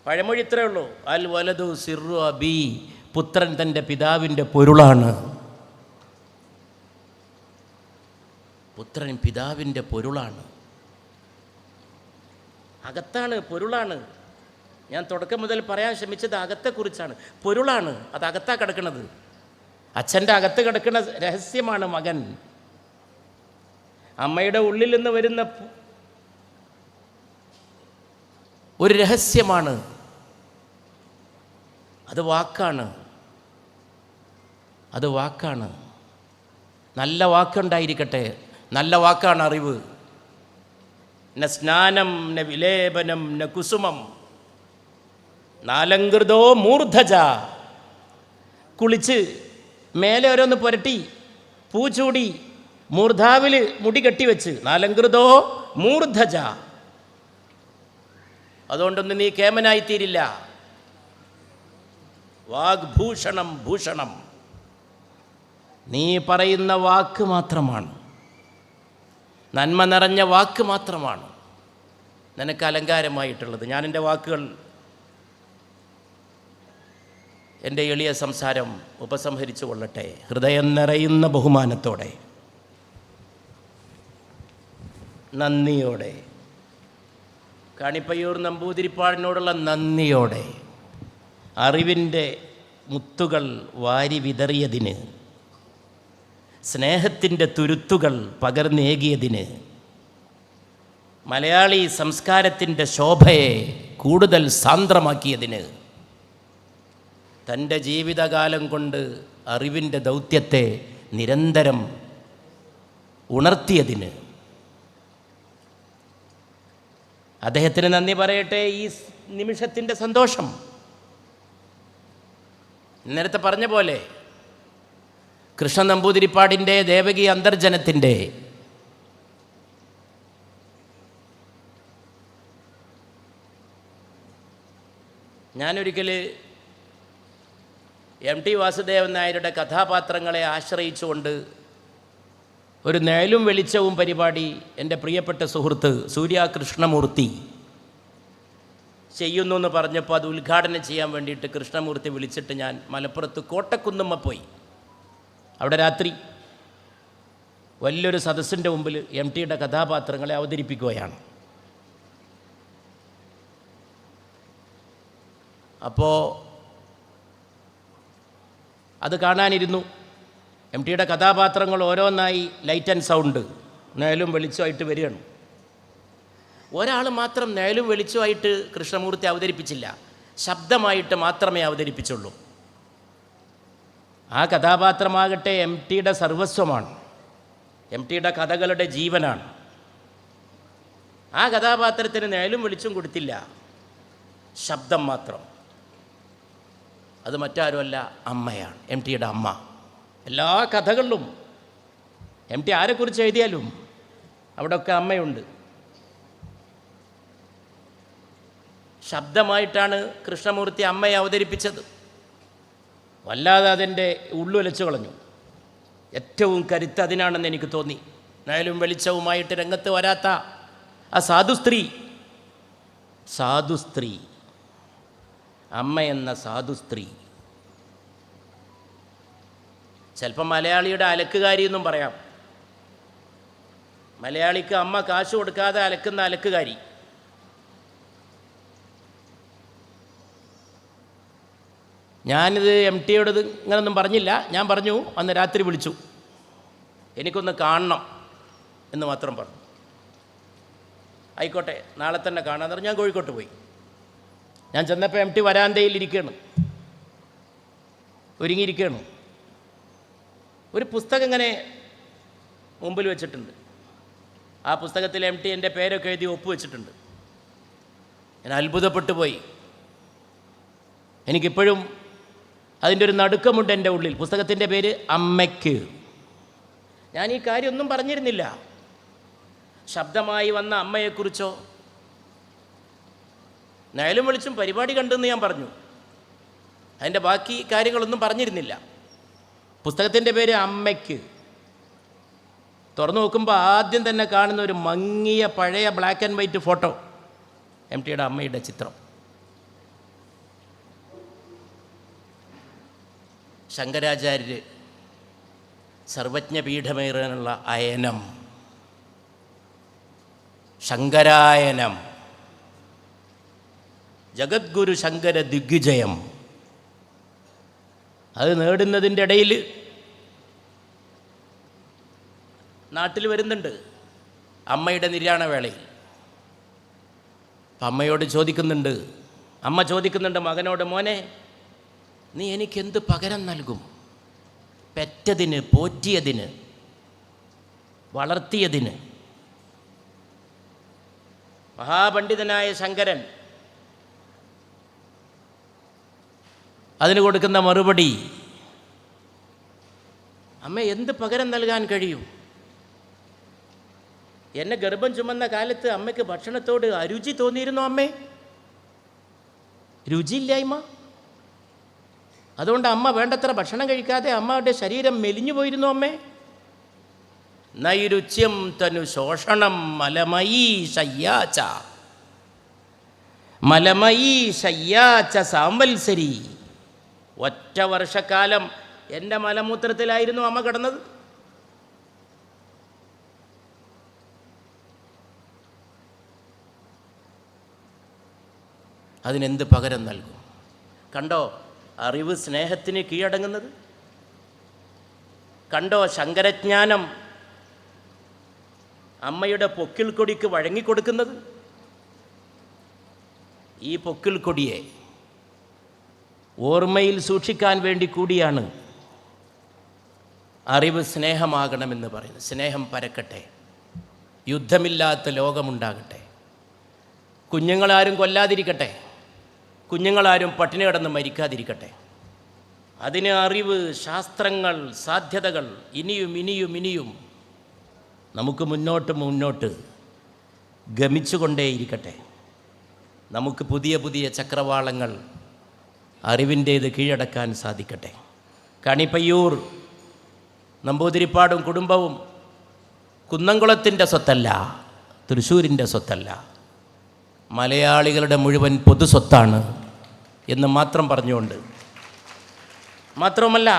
പഴമൊഴി ഇത്രയേ ഉള്ളൂ: അൽ വലതു സിറു അബി, പുത്രൻ തൻ്റെ പിതാവിൻ്റെ പൊരുളാണ്. പുത്രൻ പിതാവിൻ്റെ പൊരുളാണ്. അകത്താണ്, പൊരുളാണ്. ഞാൻ തുടക്കം മുതൽ പറയാൻ ശ്രമിച്ചത് അകത്തെക്കുറിച്ചാണ്. പൊരുളാണ്, അത് അകത്താ കിടക്കുന്നത്. അച്ഛൻ്റെ അകത്ത് കിടക്കുന്ന രഹസ്യമാണ് മകൻ. അമ്മയുടെ ഉള്ളിൽ നിന്ന് വരുന്ന ഒരു രഹസ്യമാണ്. അത് വാക്കാണ്, അത് വാക്കാണ്. നല്ല വാക്കുണ്ടായിരിക്കട്ടെ. നല്ല വാക്കാണ് അറിവ്. ന സ്നാനം ന വിലേപനം ന കുസുമം നാലങ്കൃതോ മൂർധജ. കുളിച്ച് മേലെ ഓരോന്ന് പുരട്ടി പൂ ചൂടി മൂർധാവിൽ മുടി കെട്ടിവെച്ച് നാലങ്കൃതോ മൂർധജ. അതുകൊണ്ടൊന്നും നീ കേമനായിത്തീരില്ല. വാഗ്ഭൂഷണം ഭൂഷണം. നീ പറയുന്ന വാക്ക് മാത്രമാണ്, നന്മ നിറഞ്ഞ വാക്ക് മാത്രമാണ് നിനക്ക് അലങ്കാരമായിട്ടുള്ളത്. ഞാൻ എൻ്റെ വാക്കുകൾ, എൻ്റെ എളിയ സംസാരം ഉപസംഹരിച്ചു കൊള്ളട്ടെ ഹൃദയം നിറയുന്ന ബഹുമാനത്തോടെ, നന്ദിയോടെ, കണിപ്പയ്യൂർ നമ്പൂതിരിപ്പാടിനോടുള്ള നന്ദിയോടെ, അറിവിൻ്റെ മുത്തുകൾ വാരി വിതറിയതിന്, സ്നേഹത്തിൻ്റെ തുരുത്തുകൾ പകർന്നേകിയതിന്, മലയാളി സംസ്കാരത്തിൻ്റെ ശോഭയെ കൂടുതൽ സാന്ദ്രമാക്കിയതിന്, തൻ്റെ ജീവിതകാലം കൊണ്ട് അറിവിൻ്റെ ദൗത്യത്തെ നിരന്തരം ഉണർത്തിയതിന് അദ്ദേഹത്തിന് നന്ദി പറയട്ടെ. ഈ നിമിഷത്തിൻ്റെ സന്തോഷം നേരത്തെ പറഞ്ഞ പോലെ കൃഷ്ണൻ നമ്പൂതിരിപ്പാടിൻ്റെ ദേവകി അന്തർജനത്തിൻ്റെ ഞാനൊരിക്കൽ എം ടി വാസുദേവൻ നായരുടെ കഥാപാത്രങ്ങളെ ആശ്രയിച്ചുകൊണ്ട് ഒരു നിഴലും വെളിച്ചവും പരിപാടി എൻ്റെ പ്രിയപ്പെട്ട സുഹൃത്ത് സൂര്യ കൃഷ്ണമൂർത്തി ചെയ്യുന്നു എന്ന് പറഞ്ഞപ്പോൾ അത് ഉദ്ഘാടനം ചെയ്യാൻ വേണ്ടിയിട്ട് കൃഷ്ണമൂർത്തി വിളിച്ചിട്ട് ഞാൻ മലപ്പുറത്ത് കോട്ടക്കുന്നുമ്മ പോയി. അവിടെ രാത്രി വലിയൊരു സദസ്സിൻ്റെ മുമ്പിൽ എം ടിയുടെ കഥാപാത്രങ്ങളെ അവതരിപ്പിക്കുകയാണ്. അപ്പോൾ അത് കാണാനിരുന്നു. എം ടിയുടെ കഥാപാത്രങ്ങൾ ഓരോന്നായി ലൈറ്റ് ആൻഡ് സൗണ്ട് നിഴലും വെളിച്ചമായിട്ട് വരികയാണ്. ഒരാൾ മാത്രം നിഴലും വെളിച്ചമായിട്ട് കൃഷ്ണമൂർത്തി അവതരിപ്പിച്ചില്ല, ശബ്ദമായിട്ട് മാത്രമേ അവതരിപ്പിച്ചുള്ളൂ. ആ കഥാപാത്രമാകട്ടെ എം ടിയുടെ സർവസ്വമാണ്, എം ടിയുടെ കഥകളുടെ ജീവനാണ്. ആ കഥാപാത്രത്തിന് നിഴലും വെളിച്ചം കൊടുത്തില്ല, ശബ്ദം മാത്രം. അത് മറ്റാരുമല്ല, അമ്മയാണ്, എം ടിയുടെ അമ്മ. എല്ലാ കഥകളിലും എം ടി ആരെക്കുറിച്ച് എഴുതിയാലും അവിടെയൊക്കെ അമ്മയുണ്ട്. ശബ്ദമായിട്ടാണ് കൃഷ്ണമൂർത്തി അമ്മയെ അവതരിപ്പിച്ചത്. വല്ലാതെ അതിൻ്റെ ഉള്ളുലച്ചു കളഞ്ഞു. ഏറ്റവും കരുത്ത് അതിനാണെന്ന് എനിക്ക് തോന്നി. നിഴലും വെളിച്ചവുമായിട്ട് രംഗത്ത് വരാത്ത ആ സാധുസ്ത്രീ അമ്മ എന്ന സാധുസ്ത്രീ, ചിലപ്പോൾ മലയാളിയുടെ അലക്കുകാരി എന്നും പറയാം. മലയാളിക്ക് അമ്മ കാശ് കൊടുക്കാതെ അലക്കുന്ന അലക്കുകാരി. ഞാനിത് എം ടിയോടത് ഇങ്ങനൊന്നും പറഞ്ഞില്ല. ഞാൻ പറഞ്ഞു, അന്ന് രാത്രി വിളിച്ചു, എനിക്കൊന്ന് കാണണം എന്ന് മാത്രം പറഞ്ഞു. ആയിക്കോട്ടെ, നാളെ തന്നെ കാണാമെന്ന് പറഞ്ഞു. ഞാൻ കോഴിക്കോട്ട് പോയി. ഞാൻ ചെന്നപ്പോൾ എം ടി വരാന്തയിൽ ഇരിക്കുകയാണ്, ഒരുങ്ങിയിരിക്കുകയാണ്. ഒരു പുസ്തകം ഇങ്ങനെ മുമ്പിൽ വെച്ചിട്ടുണ്ട്. ആ പുസ്തകത്തിൽ എം ടി എൻ്റെ പേരൊക്കെ എഴുതി ഒപ്പുവെച്ചിട്ടുണ്ട്. ഞാൻ അത്ഭുതപ്പെട്ടു പോയി. എനിക്കിപ്പോഴും അതിൻ്റെ ഒരു നടുക്കമുണ്ട് എൻ്റെ ഉള്ളിൽ. പുസ്തകത്തിൻ്റെ പേര് അമ്മയ്ക്ക്. ഞാൻ ഈ കാര്യമൊന്നും പറഞ്ഞിരുന്നില്ല. ശബ്ദമായി വന്ന അമ്മയെക്കുറിച്ചോ നയലും വിളിച്ചും പരിപാടി കണ്ടെന്ന് ഞാൻ പറഞ്ഞു. അതിൻ്റെ ബാക്കി കാര്യങ്ങളൊന്നും പറഞ്ഞിരുന്നില്ല. പുസ്തകത്തിൻ്റെ പേര് അമ്മയ്ക്ക്. തുറന്നു നോക്കുമ്പോൾ ആദ്യം തന്നെ കാണുന്ന ഒരു മങ്ങിയ പഴയ ബ്ലാക്ക് ആൻഡ് വൈറ്റ് ഫോട്ടോ, MTയുടെ അമ്മയുടെ ചിത്രം. ശങ്കരാചാര്യർ സർവജ്ഞപീഠമേറാനുള്ള അയനം, ശങ്കരായനം, ജഗദ്ഗുരു ശങ്കര ദിഗ്വിജയം, അത് നേടുന്നതിൻ്റെ ഇടയിൽ നാട്ടിൽ വരുന്നുണ്ട് അമ്മയുടെ നിര്യാണവേളയിൽ. അപ്പം അമ്മയോട് ചോദിക്കുന്നുണ്ട്, അമ്മ ചോദിക്കുന്നുണ്ട് മകനോട്, മോനെ നീ എനിക്കെന്ത് പകരം നൽകും? പെറ്റതിന്, പോറ്റിയതിന്, വളർത്തിയതിന്. മഹാപണ്ഡിതനായ ശങ്കരൻ അതിന് കൊടുക്കുന്ന മറുപടി, അമ്മ എന്ത് പകരം നൽകാൻ കഴിയും? എന്നെ ഗർഭം ചുമന്ന കാലത്ത് അമ്മയ്ക്ക് ഭക്ഷണത്തോട് അരുചി തോന്നിയിരുന്നു അമ്മേ? രുചിയില്ലായ്മ. അതുകൊണ്ട് അമ്മ വേണ്ടത്ര ഭക്ഷണം കഴിക്കാതെ അമ്മയുടെ ശരീരം മെലിഞ്ഞു പോയിരുന്നു അമ്മേ? നൈരുച്യം തനു ശോഷണം മലമയീ ശയ്യാച്ച, മലമയീ ശയ്യാച്ച സാംവത്സരി. ഒറ്റ വർഷക്കാലം എൻ്റെ മലമൂത്രത്തിലായിരുന്നു അമ്മ കിടന്നത്. അതിനെന്ത് പകരം നൽകും? കണ്ടോ അറിവ് സ്നേഹത്തിന് കീഴടങ്ങുന്നത്? കണ്ടോ ശങ്കരജ്ഞാനം അമ്മയുടെ പൊക്കിൽ കൊടിക്ക് വഴങ്ങിക്കൊടുക്കുന്നത്? ഈ പൊക്കിൽ കൊടിയെ ഓർമ്മയിൽ സൂക്ഷിക്കാൻ വേണ്ടി കൂടിയാണ് അറിവ് സ്നേഹമാകണമെന്ന് പറയുന്നത്. സ്നേഹം പരക്കട്ടെ, യുദ്ധമില്ലാത്ത ലോകമുണ്ടാകട്ടെ, കുഞ്ഞുങ്ങളാരും കൊല്ലാതിരിക്കട്ടെ, കുഞ്ഞുങ്ങളാരും പട്ടിണി കിടന്ന് മരിക്കാതിരിക്കട്ടെ. അതിന് അറിവ്, ശാസ്ത്രങ്ങൾ, സാധ്യതകൾ ഇനിയും ഇനിയും ഇനിയും നമുക്ക് മുന്നോട്ട് ഗമിച്ചുകൊണ്ടേയിരിക്കട്ടെ. നമുക്ക് പുതിയ പുതിയ ചക്രവാളങ്ങൾ അറിവിൻ്റേത് കീഴടക്കാൻ സാധിക്കട്ടെ. കണിപ്പയ്യൂർ നമ്പൂതിരിപ്പാടും കുടുംബവും കുന്നംകുളത്തിൻ്റെ സ്വത്തല്ല, തൃശ്ശൂരിൻ്റെ സ്വത്തല്ല, മലയാളികളുടെ മുഴുവൻ പൊതു സ്വത്താണ് എന്ന് മാത്രം പറഞ്ഞുകൊണ്ട്, മാത്രമല്ല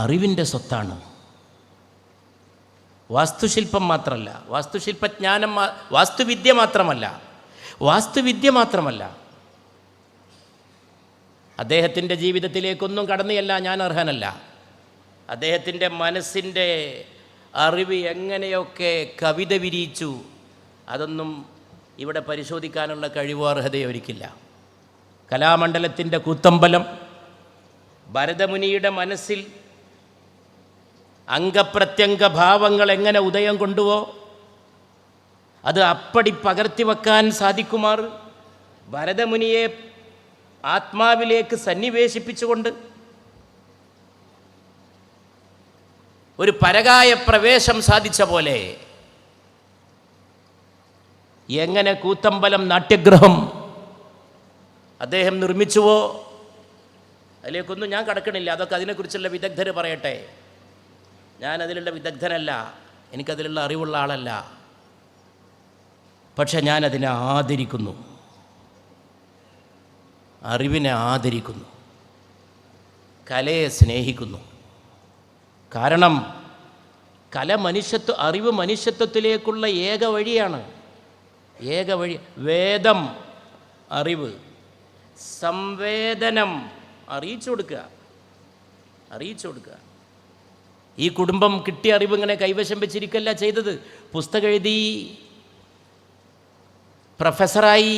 അറിവിൻ്റെ സ്വത്താണ്. വാസ്തുശില്പം മാത്രമല്ല, വാസ്തുശില്പജ്ഞാനം, വാസ്തുവിദ്യ മാത്രമല്ല. അദ്ദേഹത്തിൻ്റെ ജീവിതത്തിലേക്കൊന്നും കടന്നുയല്ല ഞാൻ അർഹനല്ല. അദ്ദേഹത്തിൻ്റെ മനസ്സിൻ്റെ അറിവ് എങ്ങനെയൊക്കെ കവിത വിരിയിച്ചു, അതൊന്നും ഇവിടെ പരിശോധിക്കാനുള്ള കഴിവോ അർഹതയോ ഒരിക്കില്ല. കലാമണ്ഡലത്തിൻ്റെ കൂത്തമ്പലം ഭരതമുനിയുടെ മനസ്സിൽ അംഗപ്രത്യംഗ ഭാവങ്ങൾ എങ്ങനെ ഉദയം കൊണ്ടുവോ അത് അപ്പടി പകർത്തി വെക്കാൻ സാധിക്കുമാർ ഭരതമുനിയെ ആത്മാവിലേക്ക് സന്നിവേശിപ്പിച്ചുകൊണ്ട് ഒരു പരകായ പ്രവേശം സാധിച്ച പോലെ എങ്ങനെ കൂത്തമ്പലം നാട്യഗ്രഹം അദ്ദേഹം നിർമ്മിച്ചുവോ അതിലേക്കൊന്നും ഞാൻ കടക്കണില്ല. അതൊക്കെ അതിനെക്കുറിച്ചുള്ള വിദഗ്ധർ പറയട്ടെ. ഞാൻ അതിലുള്ള വിദഗ്ധനല്ല, എനിക്കതിലുള്ള അറിവുള്ള ആളല്ല. പക്ഷെ ഞാനതിനെ ആദരിക്കുന്നു, അറിവിനെ ആദരിക്കുന്നു, കലയെ സ്നേഹിക്കുന്നു. കാരണം അറിവ് മനുഷ്യത്വത്തിലേക്കുള്ള ഏക വഴിയാണ്. വേദം അറിവ്, സംവേദനം അറിയിച്ചു കൊടുക്കുക. ഈ കുടുംബം കിട്ടിയ അറിവ് ഇങ്ങനെ കൈവശം വെച്ചിരിക്കല്ല ചെയ്തത്. പുസ്തകം എഴുതി, പ്രൊഫസറായി,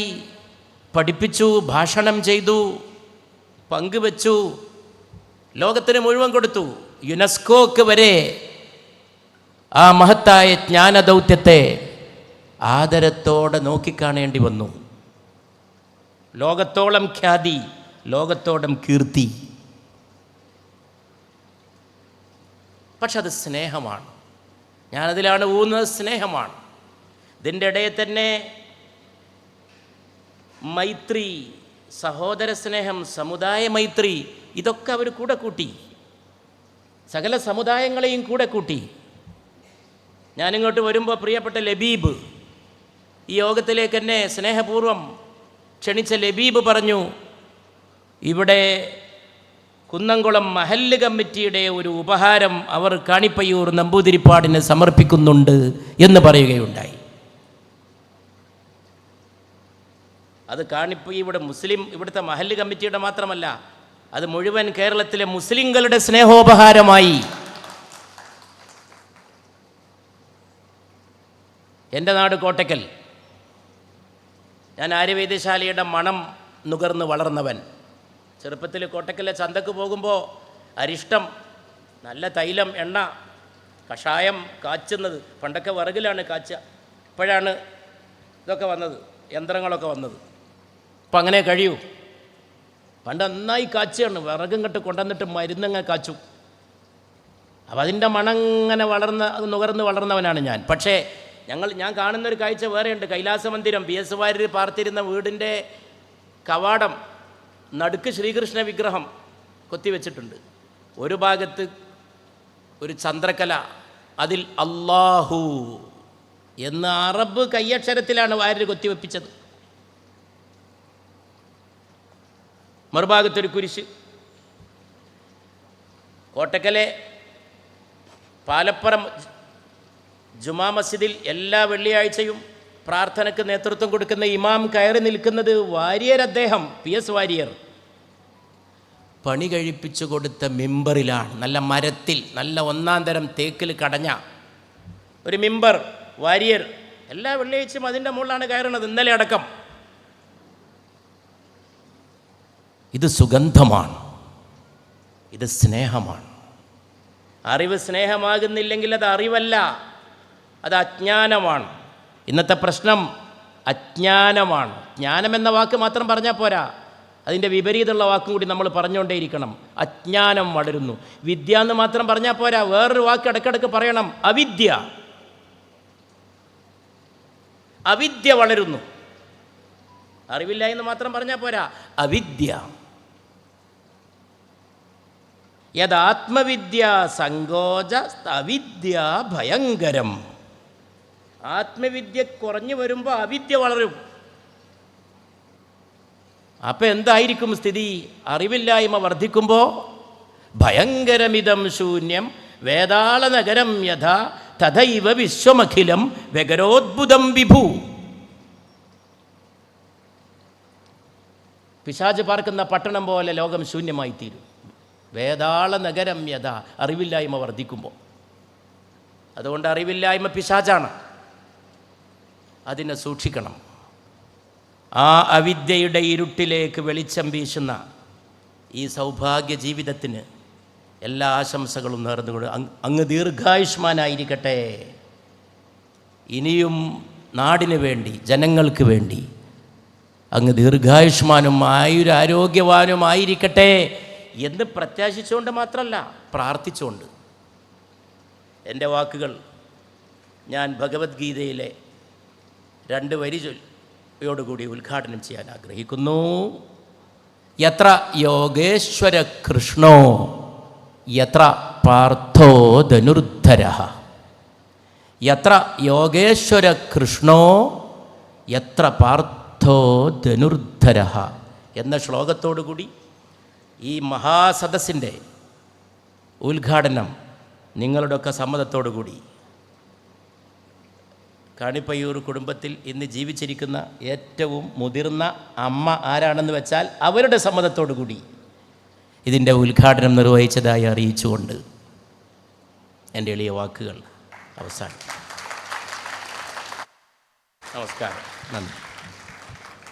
പഠിപ്പിച്ചു, ഭാഷണം ചെയ്തു, പങ്കുവച്ചു, ലോകത്തിന് മുഴുവൻ കൊടുത്തു. യുനെസ്കോക്ക് വരെ ആ മഹത്തായ ജ്ഞാനദൗത്യത്തെ ആദരത്തോടെ നോക്കിക്കാണേണ്ടി വന്നു. ലോകത്തോളം ഖ്യാതി, ലോകത്തോളം കീർത്തി. പക്ഷെ അത് സ്നേഹമാണ്. ഞാനതിലാണ് ഊന്നുന്നത്, സ്നേഹമാണ്. ഇതിൻ്റെ ഇടയിൽ തന്നെ മൈത്രി, സഹോദര സ്നേഹം, സമുദായ മൈത്രി, ഇതൊക്കെ അവർ കൂടെ കൂട്ടി, സകല സമുദായങ്ങളെയും കൂടെ കൂട്ടി. ഞാനിങ്ങോട്ട് വരുമ്പോൾ പ്രിയപ്പെട്ട ലബീബ്, ഈ യോഗത്തിലേക്ക് എന്നെ സ്നേഹപൂർവ്വം ക്ഷണിച്ച ലബീബ് പറഞ്ഞു, ഇവിടെ കുന്നംകുളം മഹല്ല് കമ്മിറ്റിയുടെ ഒരു ഉപഹാരം അവർ കാണിപ്പയ്യൂർ നമ്പൂതിരിപ്പാടിന് സമർപ്പിക്കുന്നുണ്ട് എന്ന് പറയുകയുണ്ടായി. അത് കാണിപ്പയ്യൂരുടെ ഇവിടുത്തെ മഹല്ല് കമ്മിറ്റിയുടെ മാത്രമല്ല, അത് മുഴുവൻ കേരളത്തിലെ മുസ്ലിങ്ങളുടെ സ്നേഹോപഹാരമായി. എൻ്റെ നാട് കോട്ടയ്ക്കൽ. ഞാൻ ആര്യവൈദ്യശാലയുടെ മണം നുകർന്ന് വളർന്നവൻ. ചെറുപ്പത്തിൽ കോട്ടയ്ക്കലെ ചന്തക്ക് പോകുമ്പോൾ അരിഷ്ടം, നല്ല തൈലം, എണ്ണ, കഷായം കാച്ചുന്നത്, പണ്ടൊക്കെ വിറകിലാണ് കാച്ചുക, ഇപ്പോഴാണ് ഇതൊക്കെ വന്നത്, യന്ത്രങ്ങളൊക്കെ വന്നത്. അപ്പം അങ്ങനെ കഴിയൂ. പണ്ട് നന്നായി കാച്ചുകയാണ്, വിറകും കെട്ട് കൊണ്ടുവന്നിട്ട് മരുന്നങ്ങ് കാച്ചു. അപ്പം അതിൻ്റെ മണങ്ങനെ നുകർന്ന് വളർന്നവനാണ് ഞാൻ. പക്ഷേ ഞാൻ കാണുന്നൊരു കാഴ്ച വേറെയുണ്ട്. കൈലാസ മന്ദിരം, PS വാര്യർ പാർത്തിരുന്ന വീടിൻ്റെ കവാടം നടുക്ക് ശ്രീകൃഷ്ണ വിഗ്രഹം കൊത്തിവെച്ചിട്ടുണ്ട്. ഒരു ഭാഗത്ത് ഒരു ചന്ദ്രക്കല, അതിൽ അല്ലാഹു എന്ന അറബ് കയ്യക്ഷരത്തിലാണ് വാര്യർ കൊത്തിവെപ്പിച്ചത്. മറുഭാഗത്തൊരു കുരിശ്. കോട്ടക്കലെ പാലപ്പുറം ജുമാ മസ്ജിദിൽ എല്ലാ വെള്ളിയാഴ്ചയും പ്രാർത്ഥനയ്ക്ക് നേതൃത്വം കൊടുക്കുന്ന ഇമാം കയറി നിൽക്കുന്നത് വാര്യർ, അദ്ദേഹം PS വാര്യർ പണി കഴിപ്പിച്ചു കൊടുത്ത മിമ്പറിലാണ്. നല്ല മരത്തിൽ, നല്ല ഒന്നാം തരം തേക്കിൽ കടഞ്ഞ ഒരു മിമ്പർ വാര്യർ എല്ലാ വെള്ളിയാഴ്ചയും അതിൻ്റെ മുകളിലാണ് കയറുന്നത്, ഇന്നലെ അടക്കം. ഇത് സുഗന്ധമാണ്, ഇത് സ്നേഹമാണ്. അറിവ് സ്നേഹമാകുന്നില്ലെങ്കിൽ അത് അറിവല്ല, അത് അജ്ഞാനമാണ്. ഇന്നത്തെ പ്രശ്നം അജ്ഞാനമാണ്. ജ്ഞാനം എന്ന വാക്ക് മാത്രം പറഞ്ഞാൽ പോരാ, അതിൻ്റെ വിപരീതമുള്ള വാക്കും കൂടി നമ്മൾ പറഞ്ഞുകൊണ്ടേയിരിക്കണം. അജ്ഞാനം വളരുന്നു. വിദ്യ എന്ന് മാത്രം പറഞ്ഞാൽ പോരാ, വേറൊരു വാക്ക് ഇടയ്ക്കിടയ്ക്ക് പറയണം, അവിദ്യ. അവിദ്യ വളരുന്നു. അറിവില്ല എന്ന് മാത്രം പറഞ്ഞാൽ പോരാ, അവിദ്യ. യദാത്മവിദ്യ സങ്കോച അവിദ്യ ഭയങ്കരം. ആത്മവിദ്യ കുറഞ്ഞു വരുമ്പോൾ അവിദ്യ വളരും. അപ്പം എന്തായിരിക്കും സ്ഥിതി? അറിവില്ലായ്മ വർദ്ധിക്കുമ്പോൾ ഭയങ്കരമിതം ശൂന്യം വേതാള നഗരം യഥാ തഥൈവ വിശ്വമഖിലം വ്യഗരോദ്ഭുതം വിഭു. പിശാച് പാർക്കുന്ന പട്ടണം പോലെ ലോകം ശൂന്യമായി തീരും. വേതാള നഗരം യഥാ, അറിവില്ലായ്മ വർദ്ധിക്കുമ്പോൾ. അതുകൊണ്ട് അറിവില്ലായ്മ പിശാചാണ്, അതിനെ സൂക്ഷിക്കണം. ആ അവിദ്യയുടെ ഇരുട്ടിലേക്ക് വെളിച്ചം വീശുന്ന ഈ സൗഭാഗ്യ ജീവിതത്തിന് എല്ലാ ആശംസകളും നേർന്നുകൊണ്ട് അങ്ങ് ദീർഘായുഷ്മാനായിരിക്കട്ടെ. ഇനിയും നാടിന് വേണ്ടി, ജനങ്ങൾക്ക് വേണ്ടി അങ്ങ് ദീർഘായുഷ്മാനും ആയുരാരോഗ്യവാനുമായിരിക്കട്ടെ എന്ന് പ്രത്യാശിച്ചുകൊണ്ട് മാത്രമല്ല, പ്രാർത്ഥിച്ചുകൊണ്ട് എൻ്റെ വാക്കുകൾ ഞാൻ ഭഗവത്ഗീതയിലെ 2 വരിയോടുകൂടി ഉദ്ഘാടനം ചെയ്യാൻ ആഗ്രഹിക്കുന്നു. യത്ര യോഗേശ്വര കൃഷ്ണോ യത്ര പാർത്ഥോ ധനുർധരഃ. യത്ര യോഗേശ്വര കൃഷ്ണോ യത്ര പാർത്ഥോ ധനുർധരഃ എന്ന ശ്ലോകത്തോടുകൂടി ഈ മഹാസദസ്സിൻ്റെ ഉദ്ഘാടനം നിങ്ങളുടെയൊക്കെ സമ്മതത്തോടുകൂടി കാണിപ്പയ്യൂർ കുടുംബത്തിൽ ഇന്ന് ജീവിച്ചിരിക്കുന്ന ഏറ്റവും മുതിർന്ന അമ്മ ആരാണെന്ന് വെച്ചാൽ അവരുടെ സമ്മതത്തോടുകൂടി ഇതിൻ്റെ ഉദ്ഘാടനം നിർവഹിച്ചതായി അറിയിച്ചുകൊണ്ട് എൻ്റെ എളിയ വാക്കുകൾ അവസാനിക്കും. നമസ്കാരം, നന്ദി.